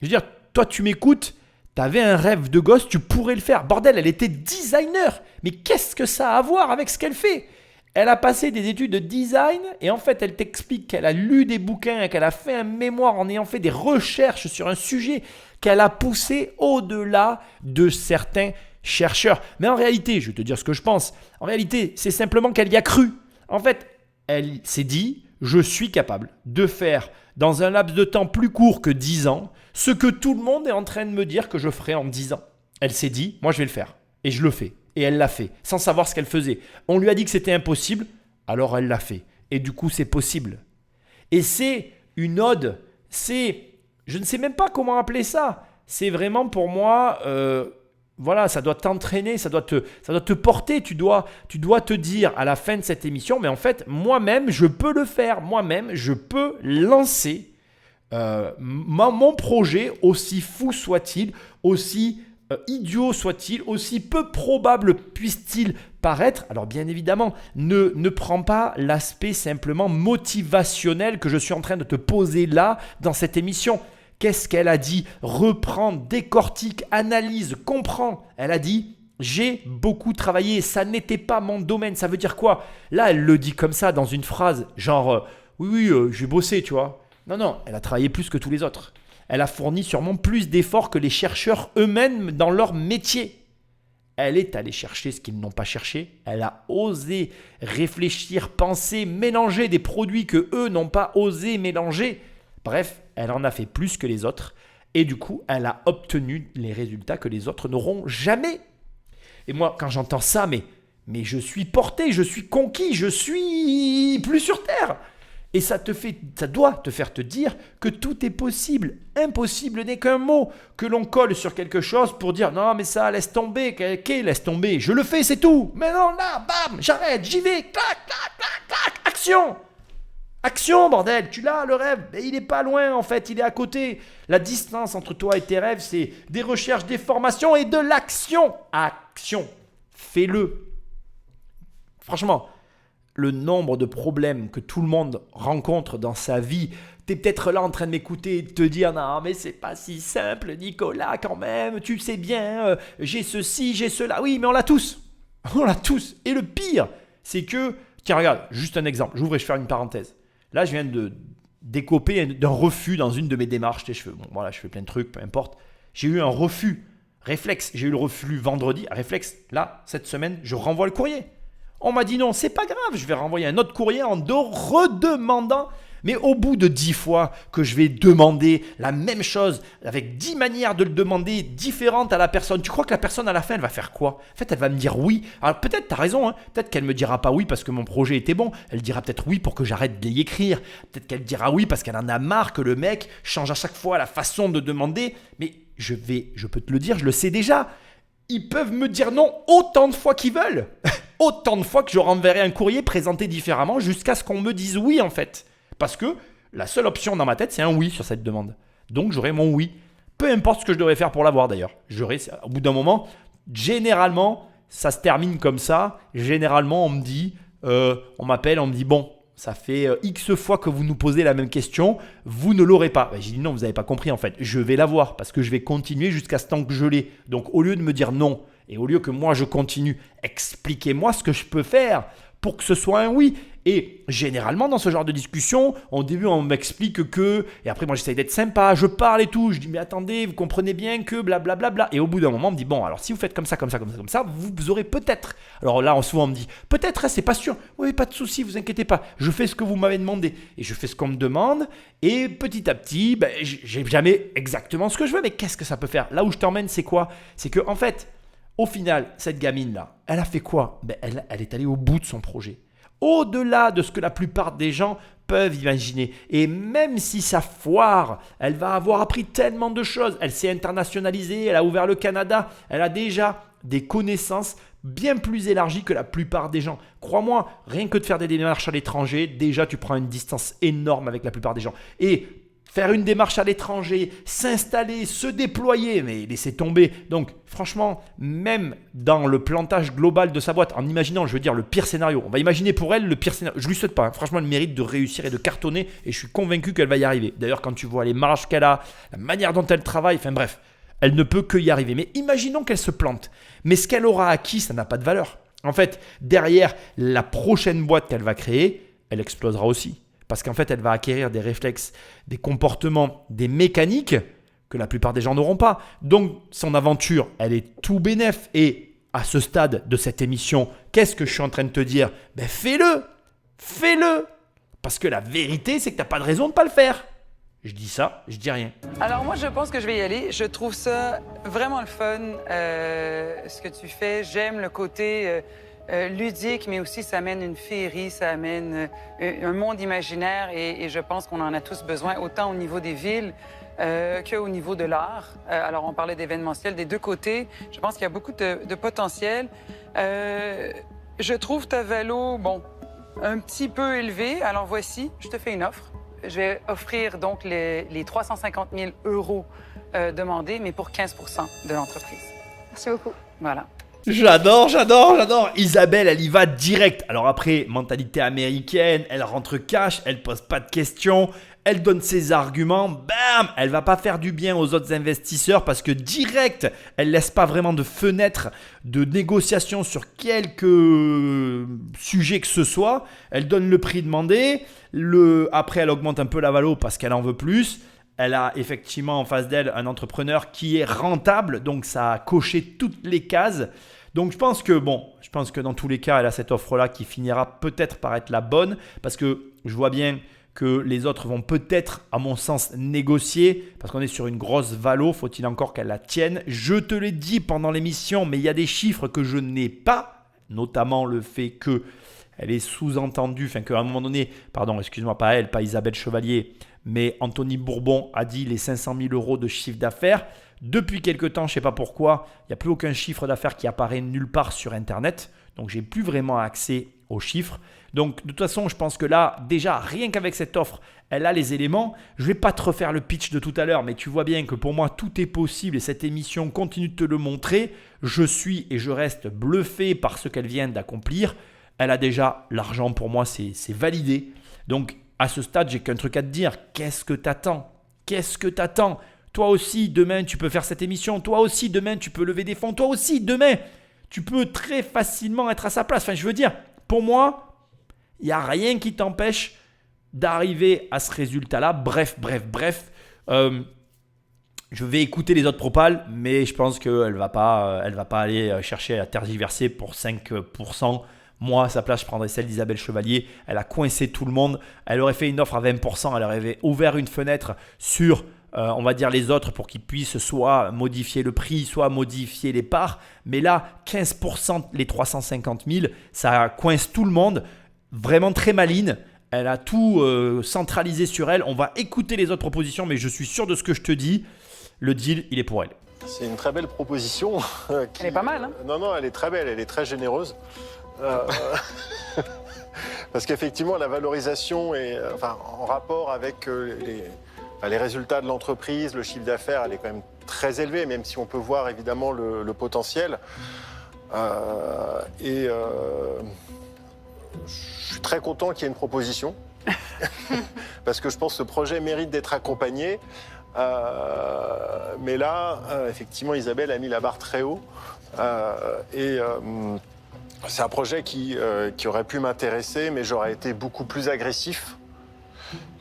Je veux dire, toi, tu m'écoutes, tu avais un rêve de gosse, tu pourrais le faire. Bordel, elle était designer. Mais qu'est-ce que ça a à voir avec ce qu'elle fait? Elle a passé des études de design et en fait, elle t'explique qu'elle a lu des bouquins, qu'elle a fait un mémoire en ayant fait des recherches sur un sujet qu'elle a poussé au-delà de certains chercheurs. Mais en réalité, je vais te dire ce que je pense, en réalité, c'est simplement qu'elle y a cru. En fait, elle s'est dit, je suis capable de faire dans un laps de temps plus court que 10 ans ce que tout le monde est en train de me dire que je ferai en 10 ans. Elle s'est dit, moi je vais le faire et je le fais. Et elle l'a fait, sans savoir ce qu'elle faisait. On lui a dit que c'était impossible, alors elle l'a fait. Et du coup, c'est possible. Et c'est une ode, je ne sais même pas comment appeler ça. C'est vraiment pour moi, voilà, ça doit t'entraîner, ça doit te porter. Tu dois te dire à la fin de cette émission, mais en fait, moi-même, je peux le faire. Moi-même, je peux lancer mon projet, aussi fou soit-il, aussi idiot soit-il, aussi peu probable puisse-t-il paraître. Alors bien évidemment, ne prends pas l'aspect simplement motivationnel que je suis en train de te poser là dans cette émission. Qu'est-ce qu'elle a dit? Reprends, décortique, analyse, comprends. Elle a dit, j'ai beaucoup travaillé, ça n'était pas mon domaine. Ça veut dire quoi? Là, elle le dit comme ça dans une phrase, genre, oui, j'ai bossé, tu vois. Non, elle a travaillé plus que tous les autres. Elle a fourni sûrement plus d'efforts que les chercheurs eux-mêmes dans leur métier. Elle est allée chercher ce qu'ils n'ont pas cherché. Elle a osé réfléchir, penser, mélanger des produits que eux n'ont pas osé mélanger. Bref, elle en a fait plus que les autres. Et du coup, elle a obtenu les résultats que les autres n'auront jamais. Et moi, quand j'entends ça, mais je suis porté, je suis conquis, je suis plus sur terre. Et ça doit te faire te dire que tout est possible. Impossible n'est qu'un mot que l'on colle sur quelque chose pour dire non mais ça laisse tomber, laisse tomber, je le fais c'est tout. Mais non là, bam, j'arrête, j'y vais, clac, clac, clac, clac, action. Action bordel, tu l'as le rêve, mais il est pas loin en fait, il est à côté. La distance entre toi et tes rêves, c'est des recherches, des formations et de l'action. Action, fais-le. Franchement, le nombre de problèmes que tout le monde rencontre dans sa vie, tu es peut-être là en train de m'écouter et de te dire « Non, mais c'est pas si simple, Nicolas, quand même, tu sais bien, j'ai ceci, j'ai cela. » Oui, mais on l'a tous. On l'a tous. Et le pire, c'est que, tiens, regarde, juste un exemple. J'ouvre et je fais une parenthèse. Là, je viens de décoper d'un refus dans une de mes démarches. Je fais plein de trucs, peu importe. J'ai eu un refus. Réflexe, j'ai eu le refus vendredi. Réflexe, là, cette semaine, je renvoie le courrier. On m'a dit non, c'est pas grave, je vais renvoyer un autre courrier en redemandant Mais au bout de 10 fois que je vais demander la même chose, avec 10 manières de le demander différentes à la personne, tu crois que la personne à la fin, elle va faire quoi? En fait, elle va me dire oui. Alors peut-être, tu as raison, hein. Peut-être qu'elle ne me dira pas oui parce que mon projet était bon. Elle dira peut-être oui pour que j'arrête de y écrire. Peut-être qu'elle dira oui parce qu'elle en a marre que le mec change à chaque fois la façon de demander. Mais je peux te le dire, je le sais déjà. Ils peuvent me dire non autant de fois qu'ils veulent. Autant de fois que je renverrai un courrier présenté différemment jusqu'à ce qu'on me dise oui en fait. Parce que la seule option dans ma tête, c'est un oui sur cette demande. Donc j'aurai mon oui. Peu importe ce que je devrais faire pour l'avoir d'ailleurs. Au bout d'un moment, généralement, ça se termine comme ça. Généralement, on me dit, on m'appelle, on me dit bon, ça fait X fois que vous nous posez la même question, vous ne l'aurez pas. J'ai dit non, vous n'avez pas compris en fait. Je vais l'avoir parce que je vais continuer jusqu'à ce temps que je l'ai. Donc au lieu de me dire non et au lieu que moi je continue, expliquez-moi ce que je peux faire pour que ce soit un oui. Et généralement, dans ce genre de discussion, au début, on m'explique que, et après, moi, j'essaye d'être sympa, je parle et tout, je dis, mais attendez, vous comprenez bien que blablabla. Bla, bla. Et au bout d'un moment, on me dit, bon, alors si vous faites comme ça, vous aurez peut-être. Alors là, souvent, on me dit, peut-être, c'est pas sûr. Oui, pas de souci, vous inquiétez pas. Je fais ce que vous m'avez demandé. Et je fais ce qu'on me demande. Et petit à petit, j'ai jamais exactement ce que je veux, mais qu'est-ce que ça peut faire? Là où je t'emmène, c'est quoi? C'est que, en fait, au final, cette gamine-là, elle a fait quoi? Elle est allée au bout de son projet. Au-delà de ce que la plupart des gens peuvent imaginer. Et même si ça foire, elle va avoir appris tellement de choses. Elle s'est internationalisée, elle a ouvert le Canada, elle a déjà des connaissances bien plus élargies que la plupart des gens. Crois-moi, rien que de faire des démarches à l'étranger, déjà tu prends une distance énorme avec la plupart des gens. Et faire une démarche à l'étranger, s'installer, se déployer, mais laissez tomber. Donc franchement, même dans le plantage global de sa boîte, en imaginant, je veux dire, le pire scénario, on va imaginer pour elle le pire scénario. Je lui souhaite pas, hein. Franchement, elle mérite de réussir et de cartonner et je suis convaincu qu'elle va y arriver. D'ailleurs, quand tu vois les marges qu'elle a, la manière dont elle travaille, enfin bref, elle ne peut que y arriver. Mais imaginons qu'elle se plante. Mais ce qu'elle aura acquis, ça n'a pas de valeur. En fait, derrière la prochaine boîte qu'elle va créer, elle explosera aussi. Parce qu'en fait, elle va acquérir des réflexes, des comportements, des mécaniques que la plupart des gens n'auront pas. Donc, son aventure, elle est tout bénef. Et à ce stade de cette émission, qu'est-ce que je suis en train de te dire? Fais-le. Fais-le. Parce que la vérité, c'est que tu n'as pas de raison de ne pas le faire. Je dis ça, je dis rien. Alors moi, je pense que je vais y aller. Je trouve ça vraiment le fun, ce que tu fais. J'aime le côté ludique, mais aussi ça amène une féerie, ça amène un monde imaginaire et je pense qu'on en a tous besoin, autant au niveau des villes qu'au niveau de l'art. Alors on parlait d'événementiel des deux côtés. Je pense qu'il y a beaucoup de potentiel. Je trouve ta valo, un petit peu élevée. Alors voici, je te fais une offre. Je vais offrir donc les 350 000 € demandés, mais pour 15 % de l'entreprise. Merci beaucoup. Voilà. J'adore. Isabelle, elle y va direct. Alors après, mentalité américaine, elle rentre cash, elle pose pas de questions, elle donne ses arguments, bam, elle va pas faire du bien aux autres investisseurs parce que direct, elle laisse pas vraiment de fenêtre de négociation sur quelque sujet que ce soit. Elle donne le prix demandé, après elle augmente un peu la valo parce qu'elle en veut plus. Elle a effectivement en face d'elle un entrepreneur qui est rentable, donc ça a coché toutes les cases. Donc je pense que dans tous les cas, elle a cette offre-là qui finira peut-être par être la bonne parce que je vois bien que les autres vont peut-être, à mon sens, négocier parce qu'on est sur une grosse valo, faut-il encore qu'elle la tienne. Je te l'ai dit pendant l'émission, mais il y a des chiffres que je n'ai pas, notamment le fait que elle est sous-entendue, qu'à un moment donné, pas Isabelle Chevalier, mais Anthony Bourbon a dit les 500 000 € de chiffre d'affaires. Depuis quelque temps, je ne sais pas pourquoi, il n'y a plus aucun chiffre d'affaires qui apparaît nulle part sur Internet. Donc, je n'ai plus vraiment accès aux chiffres. Donc, de toute façon, je pense que là, déjà, rien qu'avec cette offre, elle a les éléments. Je ne vais pas te refaire le pitch de tout à l'heure, mais tu vois bien que pour moi, tout est possible et cette émission continue de te le montrer. Je suis et je reste bluffé par ce qu'elle vient d'accomplir. Elle a déjà l'argent, pour moi, c'est validé. Donc, à ce stade, j'ai qu'un truc à te dire. Qu'est-ce que t'attends? Toi aussi, demain, tu peux faire cette émission. Toi aussi, demain, tu peux lever des fonds. Toi aussi, demain, tu peux très facilement être à sa place. Je veux dire, pour moi, il n'y a rien qui t'empêche d'arriver à ce résultat-là. Bref. Je vais écouter les autres propals, mais je pense qu'elle ne va pas aller chercher à tergiverser pour 5%. Moi, à sa place, je prendrais celle d'Isabelle Chevalier. Elle a coincé tout le monde. Elle aurait fait une offre à 20%. Elle aurait ouvert une fenêtre sur, on va dire, les autres pour qu'ils puissent soit modifier le prix, soit modifier les parts. Mais là, 15%, les 350 000, ça coince tout le monde. Vraiment très maligne. Elle a tout centralisé sur elle. On va écouter les autres propositions, mais je suis sûr de ce que je te dis. Le deal, il est pour elle. C'est une très belle proposition. Elle est pas mal, hein? Non, elle est très belle, elle est très généreuse. Parce qu'effectivement, la valorisation est en rapport avec les résultats de l'entreprise, le chiffre d'affaires, elle est quand même très élevée, même si on peut voir évidemment le potentiel. Je suis très content qu'il y ait une proposition, parce que je pense que ce projet mérite d'être accompagné. Mais là, effectivement, Isabelle a mis la barre très haut. C'est un projet qui aurait pu m'intéresser, mais j'aurais été beaucoup plus agressif.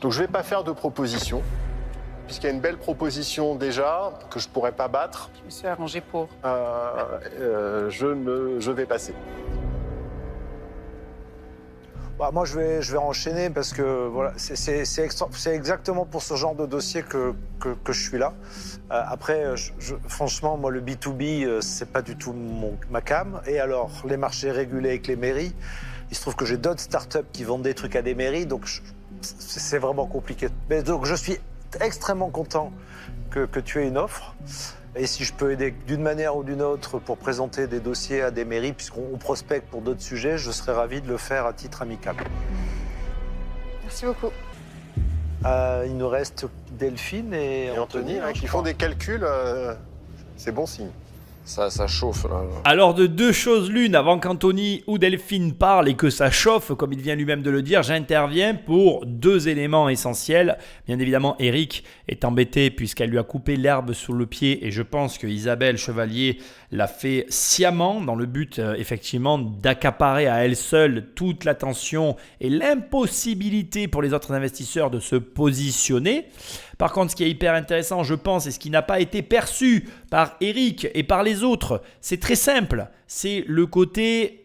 Donc je ne vais pas faire de proposition, puisqu'il y a une belle proposition déjà, que je ne pourrais pas battre. Je me suis arrangée pour. Je vais passer. Bah, moi, je vais enchaîner parce que voilà, c'est exactement pour ce genre de dossier que je suis là. Après, franchement, moi, le B2B, c'est pas du tout ma came. Et alors, les marchés régulés avec les mairies, il se trouve que j'ai d'autres startups qui vendent des trucs à des mairies, donc c'est vraiment compliqué. Mais donc, je suis extrêmement content que tu aies une offre. Et si je peux aider d'une manière ou d'une autre pour présenter des dossiers à des mairies, puisqu'on prospecte pour d'autres sujets, je serais ravi de le faire à titre amical. Merci beaucoup. Il nous reste Delphine et Anthony, hein, qui font des calculs, c'est bon signe. Ça chauffe là. Alors de deux choses l'une, avant qu'Anthony ou Delphine parlent et que ça chauffe, comme il vient lui-même de le dire, j'interviens pour deux éléments essentiels. Bien évidemment, Eric est embêté puisqu'elle lui a coupé l'herbe sous le pied et je pense que Isabelle Chevalier l'a fait sciemment dans le but effectivement d'accaparer à elle seule toute l'attention et l'impossibilité pour les autres investisseurs de se positionner. Par contre, ce qui est hyper intéressant, je pense, et ce qui n'a pas été perçu par Eric et par les autres, c'est très simple. C'est le côté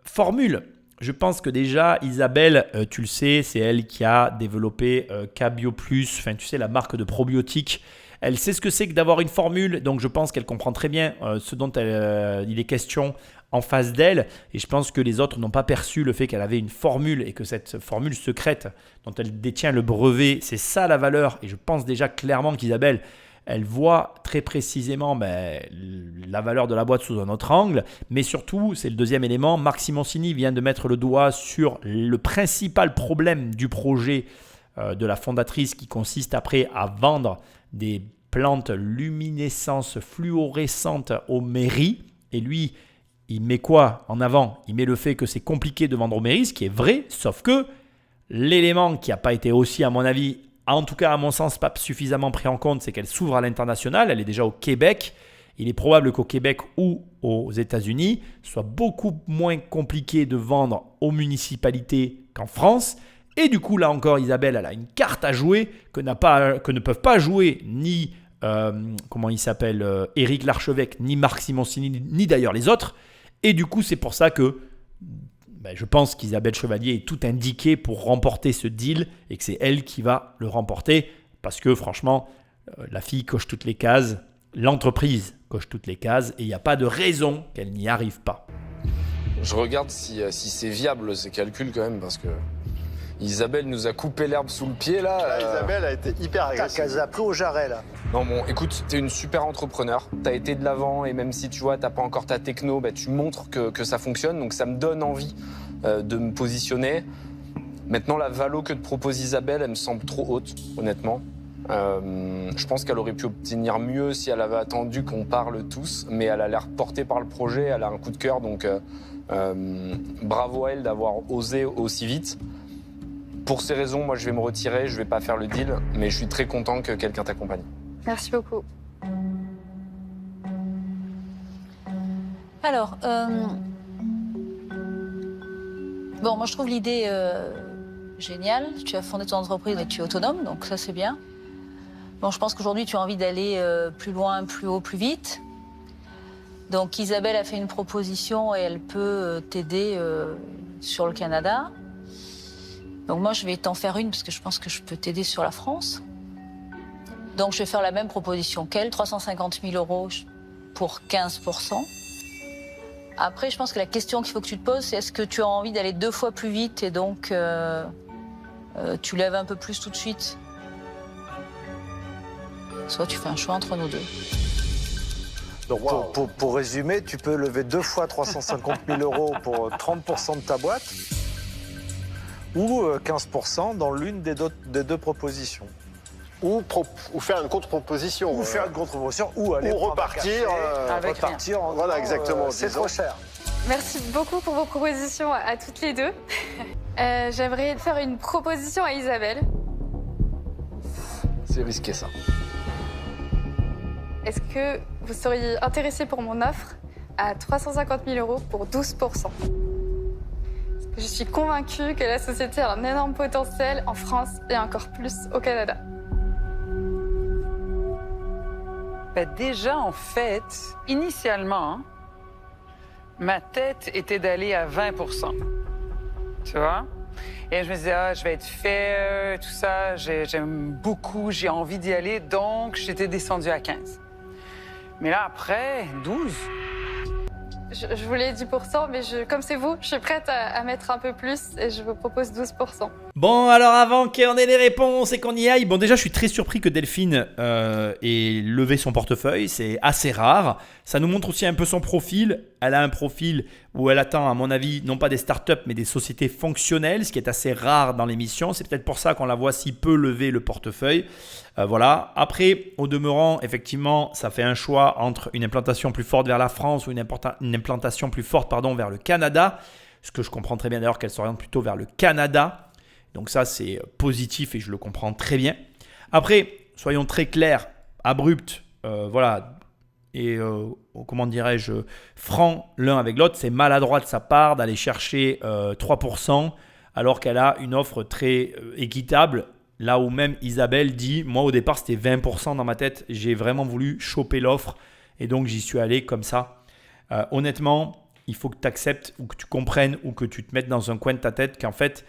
formule. Je pense que déjà, Isabelle, tu le sais, c'est elle qui a développé K-Bio+, enfin, tu sais, la marque de probiotiques. Elle sait ce que c'est que d'avoir une formule, donc je pense qu'elle comprend très bien ce dont il est question en face d'elle. Et je pense que les autres n'ont pas perçu le fait qu'elle avait une formule et que cette formule secrète dont elle détient le brevet, c'est ça la valeur. Et je pense déjà clairement qu'Isabelle, elle voit très précisément la valeur de la boîte sous un autre angle. Mais surtout, c'est le deuxième élément, Marc Simoncini vient de mettre le doigt sur le principal problème du projet de la fondatrice qui consiste après à vendre des plantes luminescence fluorescentes aux mairies. Et lui, il met quoi en avant? Il met le fait que c'est compliqué de vendre aux mairies, ce qui est vrai, sauf que l'élément qui n'a pas été aussi, à mon avis, en tout cas à mon sens, pas suffisamment pris en compte, c'est qu'elle s'ouvre à l'international, elle est déjà au Québec. Il est probable qu'au Québec ou aux États-Unis, ce soit beaucoup moins compliqué de vendre aux municipalités qu'en France. Et du coup, là encore, Isabelle, elle a une carte à jouer que ne peuvent pas jouer ni Éric Larchevêque, ni Marc Simoncini, ni d'ailleurs les autres. Et du coup, c'est pour ça que je pense qu'Isabelle Chevalier est tout indiquée pour remporter ce deal et que c'est elle qui va le remporter parce que franchement, la fille coche toutes les cases, l'entreprise coche toutes les cases et il n'y a pas de raison qu'elle n'y arrive pas. Je regarde si c'est viable ces calculs quand même parce que Isabelle nous a coupé l'herbe sous le pied là. Isabelle a été hyper agressive. Elle a pris au jarret là. Non bon, écoute, t'es une super entrepreneur, t'as été de l'avant et même si tu vois, t'as pas encore ta techno, tu montres que ça fonctionne, donc ça me donne envie de me positionner. Maintenant, la valo que te propose Isabelle, elle me semble trop haute, honnêtement. Je pense qu'elle aurait pu obtenir mieux si elle avait attendu qu'on parle tous, mais elle a l'air portée par le projet, elle a un coup de cœur, donc bravo à elle d'avoir osé aussi vite. Pour ces raisons, moi je vais me retirer, je vais pas faire le deal, mais je suis très content que quelqu'un t'accompagne. Merci beaucoup. Alors, moi je trouve l'idée géniale. Tu as fondé ton entreprise et tu es autonome, donc ça c'est bien. Bon, je pense qu'aujourd'hui tu as envie d'aller plus loin, plus haut, plus vite. Donc Isabelle a fait une proposition et elle peut t'aider sur le Canada. Donc moi, je vais t'en faire une parce que je pense que je peux t'aider sur la France. Donc je vais faire la même proposition qu'elle, 350 000 € pour 15%. Après, je pense que la question qu'il faut que tu te poses, c'est est-ce que tu as envie d'aller 2 fois plus vite et donc tu lèves un peu plus tout de suite. Soit tu fais un choix entre nous deux. Donc pour résumer, tu peux lever 2 fois 350 000 € pour 30% de ta boîte ou 15% dans l'une des deux propositions. Ou faire une contre-proposition. Ou faire une contre-proposition, ou aller repartir. Avec voilà, exactement. C'est trop cher. Merci beaucoup pour vos propositions à toutes les deux. J'aimerais faire une proposition à Isabelle. C'est risqué ça. Est-ce que vous seriez intéressé pour mon offre à 350 000 € pour 12%? Parce que je suis convaincue que la société a un énorme potentiel en France et encore plus au Canada. Ben déjà, en fait, initialement, ma tête était d'aller à 20%. Tu vois? Et je me disais, je vais être fair, tout ça, j'aime beaucoup, j'ai envie d'y aller, donc j'étais descendue à 15. Mais là, après, 12. Je voulais 10%, mais comme c'est vous, je suis prête à mettre un peu plus et je vous propose 12%. Bon, alors avant qu'on ait les réponses et qu'on y aille, bon déjà je suis très surpris que Delphine ait levé son portefeuille, c'est assez rare. Ça nous montre aussi un peu son profil. Elle a un profil où elle attend, à mon avis, non pas des startups mais des sociétés fonctionnelles, ce qui est assez rare dans l'émission. C'est peut-être pour ça qu'on la voit si peu lever le portefeuille. Voilà. Après, au demeurant, effectivement, ça fait un choix entre une implantation plus forte vers la France ou une implantation plus forte vers le Canada. Ce que je comprends très bien d'ailleurs qu'elle s'oriente plutôt vers le Canada. Donc ça, c'est positif et je le comprends très bien. Après, soyons très clairs, abrupt, voilà, et comment dirais-je, franc l'un avec l'autre, c'est maladroit de sa part d'aller chercher 3% alors qu'elle a une offre très équitable. Là où même Isabelle dit, moi au départ c'était 20% dans ma tête, j'ai vraiment voulu choper l'offre et donc j'y suis allé comme ça. Honnêtement, il faut que tu acceptes ou que tu comprennes ou que tu te mettes dans un coin de ta tête qu'en fait,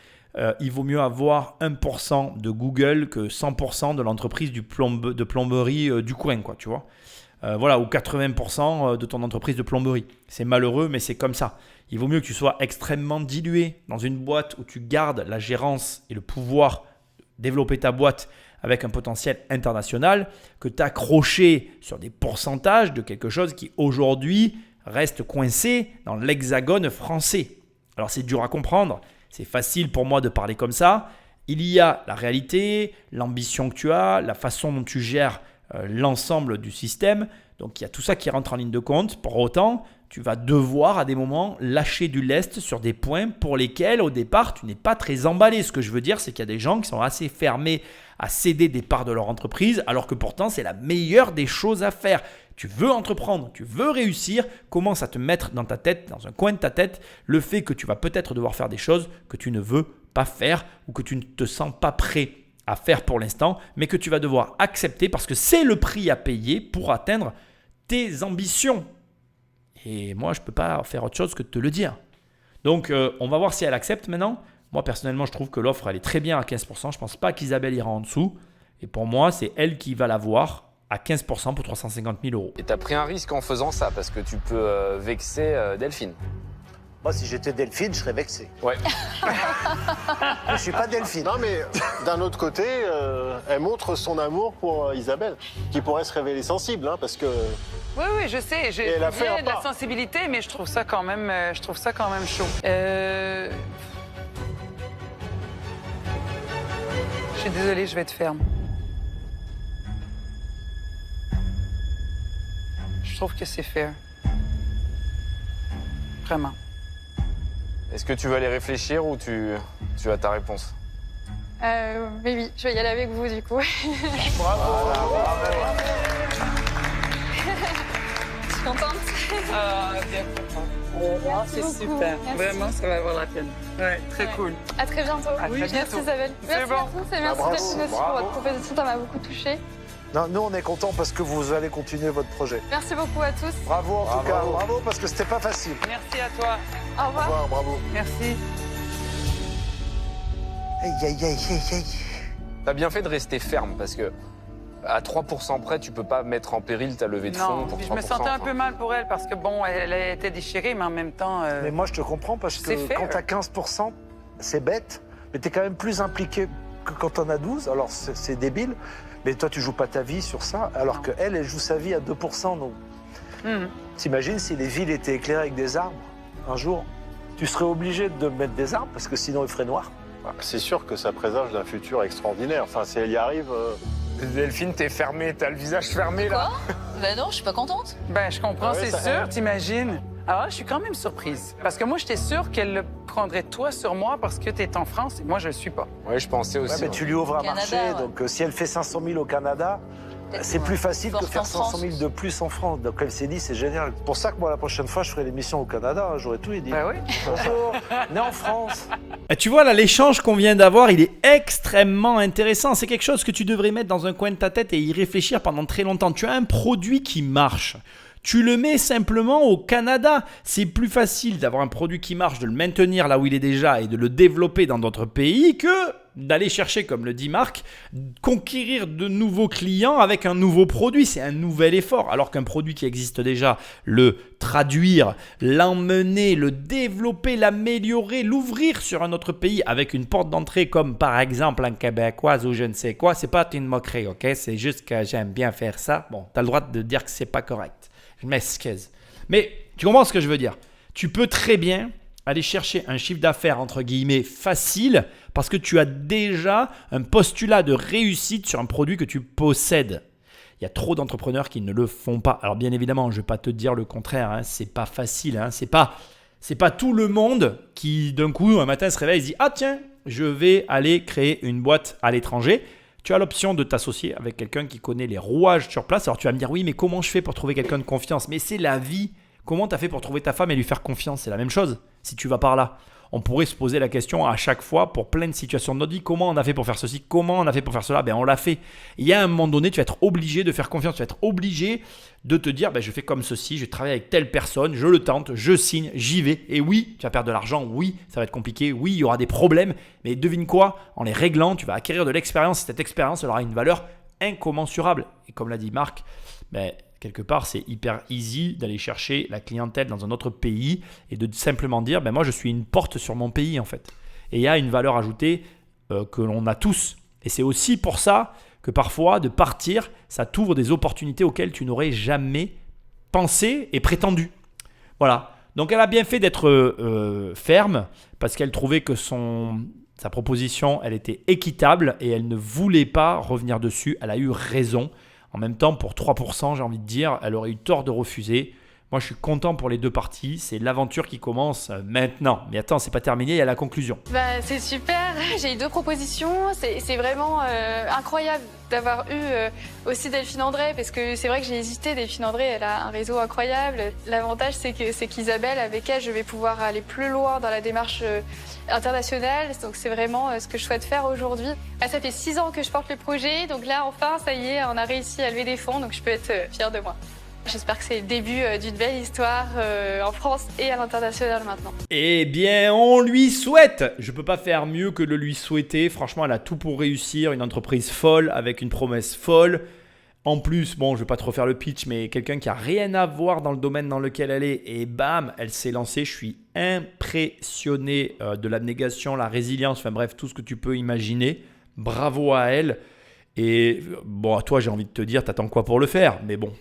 il vaut mieux avoir 1% de Google que 100% de l'entreprise de plomberie du coin, quoi, tu vois. Voilà, ou 80% de ton entreprise de plomberie. C'est malheureux, mais c'est comme ça. Il vaut mieux que tu sois extrêmement dilué dans une boîte où tu gardes la gérance et le pouvoir de développer ta boîte avec un potentiel international que t'accrocher sur des pourcentages de quelque chose qui aujourd'hui reste coincé dans l'hexagone français. Alors c'est dur à comprendre. C'est facile pour moi de parler comme ça. Il y a la réalité, l'ambition que tu as, la façon dont tu gères l'ensemble du système. Donc, il y a tout ça qui rentre en ligne de compte. Pour autant, tu vas devoir à des moments lâcher du lest sur des points pour lesquels, au départ, tu n'es pas très emballé. Ce que je veux dire, c'est qu'il y a des gens qui sont assez fermés à céder des parts de leur entreprise, alors que pourtant, c'est la meilleure des choses à faire. Tu veux entreprendre, tu veux réussir, commence à te mettre dans ta tête, dans un coin de ta tête, le fait que tu vas peut-être devoir faire des choses que tu ne veux pas faire ou que tu ne te sens pas prêt à faire pour l'instant, mais que tu vas devoir accepter parce que c'est le prix à payer pour atteindre tes ambitions. Et moi, je ne peux pas faire autre chose que de te le dire. Donc, on va voir si elle accepte maintenant. Moi, personnellement, je trouve que l'offre, elle est très bien à 15%. Je ne pense pas qu'Isabelle ira en dessous. Et pour moi, c'est elle qui va l'avoir à 15% pour 350 000 €. Et tu as pris un risque en faisant ça parce que tu peux vexer Delphine. Moi, si j'étais Delphine, je serais vexé. Ouais. Je suis pas Delphine. Non, mais d'un autre côté, elle montre son amour pour Isabelle, qui pourrait se révéler sensible, hein, parce que... Oui, je sais, j'ai elle a fait un de la pas. sensibilité, mais je trouve ça quand même chaud. Je suis désolée, je vais être ferme. Je trouve que c'est fair. Vraiment. Est-ce que tu vas aller réfléchir ou tu as ta réponse? Mais oui, je vais y aller avec vous du coup. Bravo! Je suis contente. Ah, bien content. C'est beaucoup. super. Merci. Vraiment, ça va avoir la peine. Ouais, très cool. À très bientôt. À très Merci bientôt. Isabelle. C'est Merci bon. à tous et merci bravo, Delphine aussi pour bravo. votre proposition, ça m'a beaucoup touchée. Non, nous, on est contents parce que vous allez continuer votre projet. Merci beaucoup à tous. Bravo en tout cas, bravo parce que c'était pas facile. Merci à toi. Au revoir. Au revoir, bravo. Merci. Aïe, aïe, aïe, aïe, aïe. T'as bien fait de rester ferme parce que à 3% près, tu peux pas mettre en péril ta levée de fonds Non, pour 3%. puis je me sentais un peu enfin. mal pour elle parce que bon, elle était déchirée, mais en même temps. Mais moi, je te comprends parce C'est que fair. quand t'as 15%, c'est bête, mais t'es quand même plus impliqué que quand t'en as 12. Alors, c'est débile, mais toi, tu joues pas ta vie sur ça, alors Non. qu'elle, elle joue sa vie à 2%. Donc, hum. t'imagines si les villes étaient éclairées avec des arbres, un jour, tu serais obligé de mettre des arbres parce que sinon, il ferait noir. C'est sûr que ça présage d'un futur extraordinaire. Enfin, si elle y arrive, Delphine, t'es fermée, t'as le visage fermé là. Quoi? Ben non, je suis pas contente. Ben, je comprends, Ah ouais, c'est ça sûr, aide. t'imagines. Alors là, je suis quand même surprise. Parce que moi, j'étais sûre qu'elle le prendrait toi sur moi parce que t'es en France et moi, je le suis pas. Ouais, je pensais aussi. Ouais, mais ouais. tu lui ouvres un Canada, marché, ouais. donc si elle fait 500 000 au Canada, Peut-être, c'est plus facile que Forte faire en 500 France. 000 de plus en France. Donc elle s'est dit, c'est génial. C'est pour ça que moi, la prochaine fois, je ferai l'émission au Canada. Hein, j'aurais tout dit. Ben oui. Bonjour, né en France. Et tu vois là, l'échange qu'on vient d'avoir, il est extrêmement intéressant. C'est quelque chose que tu devrais mettre dans un coin de ta tête et y réfléchir pendant très longtemps. Tu as un produit qui marche. Tu le mets simplement au Canada. C'est plus facile d'avoir un produit qui marche, de le maintenir là où il est déjà et de le développer dans d'autres pays que d'aller chercher, comme le dit Marc, conquérir de nouveaux clients avec un nouveau produit. C'est un nouvel effort. Alors qu'un produit qui existe déjà, le traduire, l'emmener, le développer, l'améliorer, l'ouvrir sur un autre pays avec une porte d'entrée comme par exemple un québécoise ou je ne sais quoi, c'est pas une moquerie, ok? C'est juste que j'aime bien faire ça. Bon, tu as le droit de dire que c'est pas correct. Je m'excuse. Mais tu comprends ce que je veux dire? Tu peux très bien aller chercher un chiffre d'affaires entre guillemets facile parce que tu as déjà un postulat de réussite sur un produit que tu possèdes. Il y a trop d'entrepreneurs qui ne le font pas. Alors bien évidemment, je ne vais pas te dire le contraire, hein, c'est pas facile, hein, c'est pas tout le monde qui d'un coup un matin se réveille et se dit « Ah tiens, je vais aller créer une boîte à l'étranger ». Tu as l'option de t'associer avec quelqu'un qui connaît les rouages sur place. Alors tu vas me dire « Oui, mais comment je fais pour trouver quelqu'un de confiance ?» Mais c'est la vie. Comment tu as fait pour trouver ta femme et lui faire confiance? C'est la même chose si tu vas par là. On pourrait se poser la question à chaque fois pour plein de situations de notre vie. Comment on a fait pour faire ceci? Comment on a fait pour faire cela? Ben, on l'a fait. Il y a un moment donné, tu vas être obligé de faire confiance. Tu vas être obligé de te dire, ben, je fais comme ceci, je travaille avec telle personne, je le tente, je signe, j'y vais. Et oui, tu vas perdre de l'argent. Oui, ça va être compliqué. Oui, il y aura des problèmes. Mais devine quoi? En les réglant, tu vas acquérir de l'expérience. Et cette expérience, elle aura une valeur incommensurable. Et comme l'a dit Marc, ben, quelque part, c'est hyper easy d'aller chercher la clientèle dans un autre pays et de simplement dire, ben moi, je suis une porte sur mon pays en fait. Et il y a une valeur ajoutée que l'on a tous. Et c'est aussi pour ça que parfois, de partir, ça t'ouvre des opportunités auxquelles tu n'aurais jamais pensé et prétendu. Voilà. Donc, elle a bien fait d'être ferme parce qu'elle trouvait que sa proposition, elle était équitable et elle ne voulait pas revenir dessus. Elle a eu raison. En même temps, pour 3%, j'ai envie de dire, elle aurait eu tort de refuser. Moi, je suis content pour les deux parties. C'est l'aventure qui commence maintenant. Mais attends, c'est pas terminé, il y a la conclusion. Bah, c'est super, j'ai eu 2 propositions. C'est vraiment incroyable d'avoir eu aussi Delphine André, parce que c'est vrai que j'ai hésité. Delphine André, elle a un réseau incroyable. L'avantage, c'est qu'Isabelle, avec elle, je vais pouvoir aller plus loin dans la démarche internationale. Donc c'est vraiment ce que je souhaite faire aujourd'hui. Ah, ça fait 6 ans que je porte le projet, donc là, enfin, ça y est, on a réussi à lever des fonds, donc je peux être fière de moi. J'espère que c'est le début d'une belle histoire en France et à l'international maintenant. Eh bien, on lui souhaite. Je peux pas faire mieux que de lui souhaiter. Franchement, elle a tout pour réussir. Une entreprise folle avec une promesse folle. En plus, bon, je vais pas trop faire le pitch, mais quelqu'un qui a rien à voir dans le domaine dans lequel elle est. Et bam, elle s'est lancée. Je suis impressionné de l'abnégation, la résilience, enfin bref, tout ce que tu peux imaginer. Bravo à elle. Et bon, à toi, j'ai envie de te dire, t'attends quoi pour le faire? Mais bon,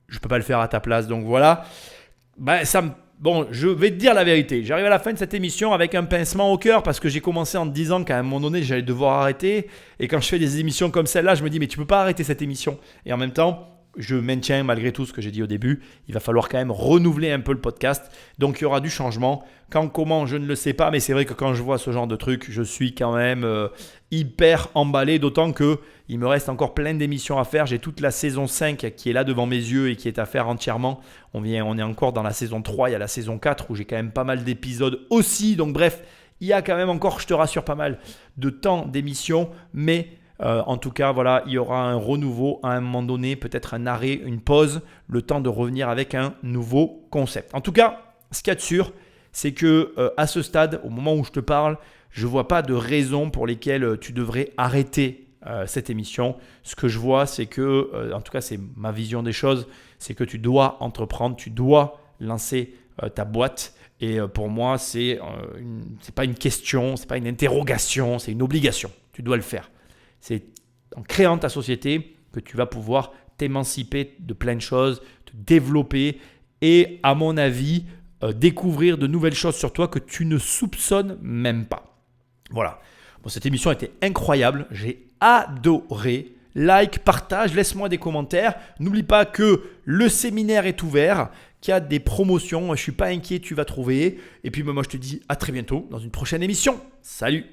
je peux pas le faire à ta place, donc voilà. Ben, bon, je vais te dire la vérité. J'arrive à la fin de cette émission avec un pincement au cœur parce que j'ai commencé en te disant qu'à un moment donné, j'allais devoir arrêter. Et quand je fais des émissions comme celle-là, je me dis, mais tu peux pas arrêter cette émission. Et en même temps, je maintiens malgré tout ce que j'ai dit au début. Il va falloir quand même renouveler un peu le podcast. Donc, il y aura du changement. Quand, comment, je ne le sais pas. Mais c'est vrai que quand je vois ce genre de truc, je suis quand même hyper emballé. D'autant qu'il me reste encore plein d'émissions à faire. J'ai toute la saison 5 qui est là devant mes yeux et qui est à faire entièrement. On est encore dans la saison 3. Il y a la saison 4 où j'ai quand même pas mal d'épisodes aussi. Donc bref, il y a quand même encore, je te rassure, pas mal de temps d'émissions. Mais En tout cas, voilà, il y aura un renouveau à un moment donné, peut-être un arrêt, une pause, le temps de revenir avec un nouveau concept. En tout cas, ce qu'il y a de sûr, c'est que à ce stade, au moment où je te parle, je ne vois pas de raison pour lesquelles tu devrais arrêter cette émission. Ce que je vois, c'est que, en tout cas, c'est ma vision des choses, c'est que tu dois entreprendre, tu dois lancer ta boîte. Et pour moi, c'est pas une question, c'est pas une interrogation, c'est une obligation. Tu dois le faire. C'est en créant ta société que tu vas pouvoir t'émanciper de plein de choses, te développer et, à mon avis, découvrir de nouvelles choses sur toi que tu ne soupçonnes même pas. Voilà. Bon, cette émission a été incroyable. J'ai adoré. Like, partage, laisse-moi des commentaires. N'oublie pas que le séminaire est ouvert, qu'il y a des promotions. Je ne suis pas inquiet, tu vas trouver. Et puis moi, je te dis à très bientôt dans une prochaine émission. Salut!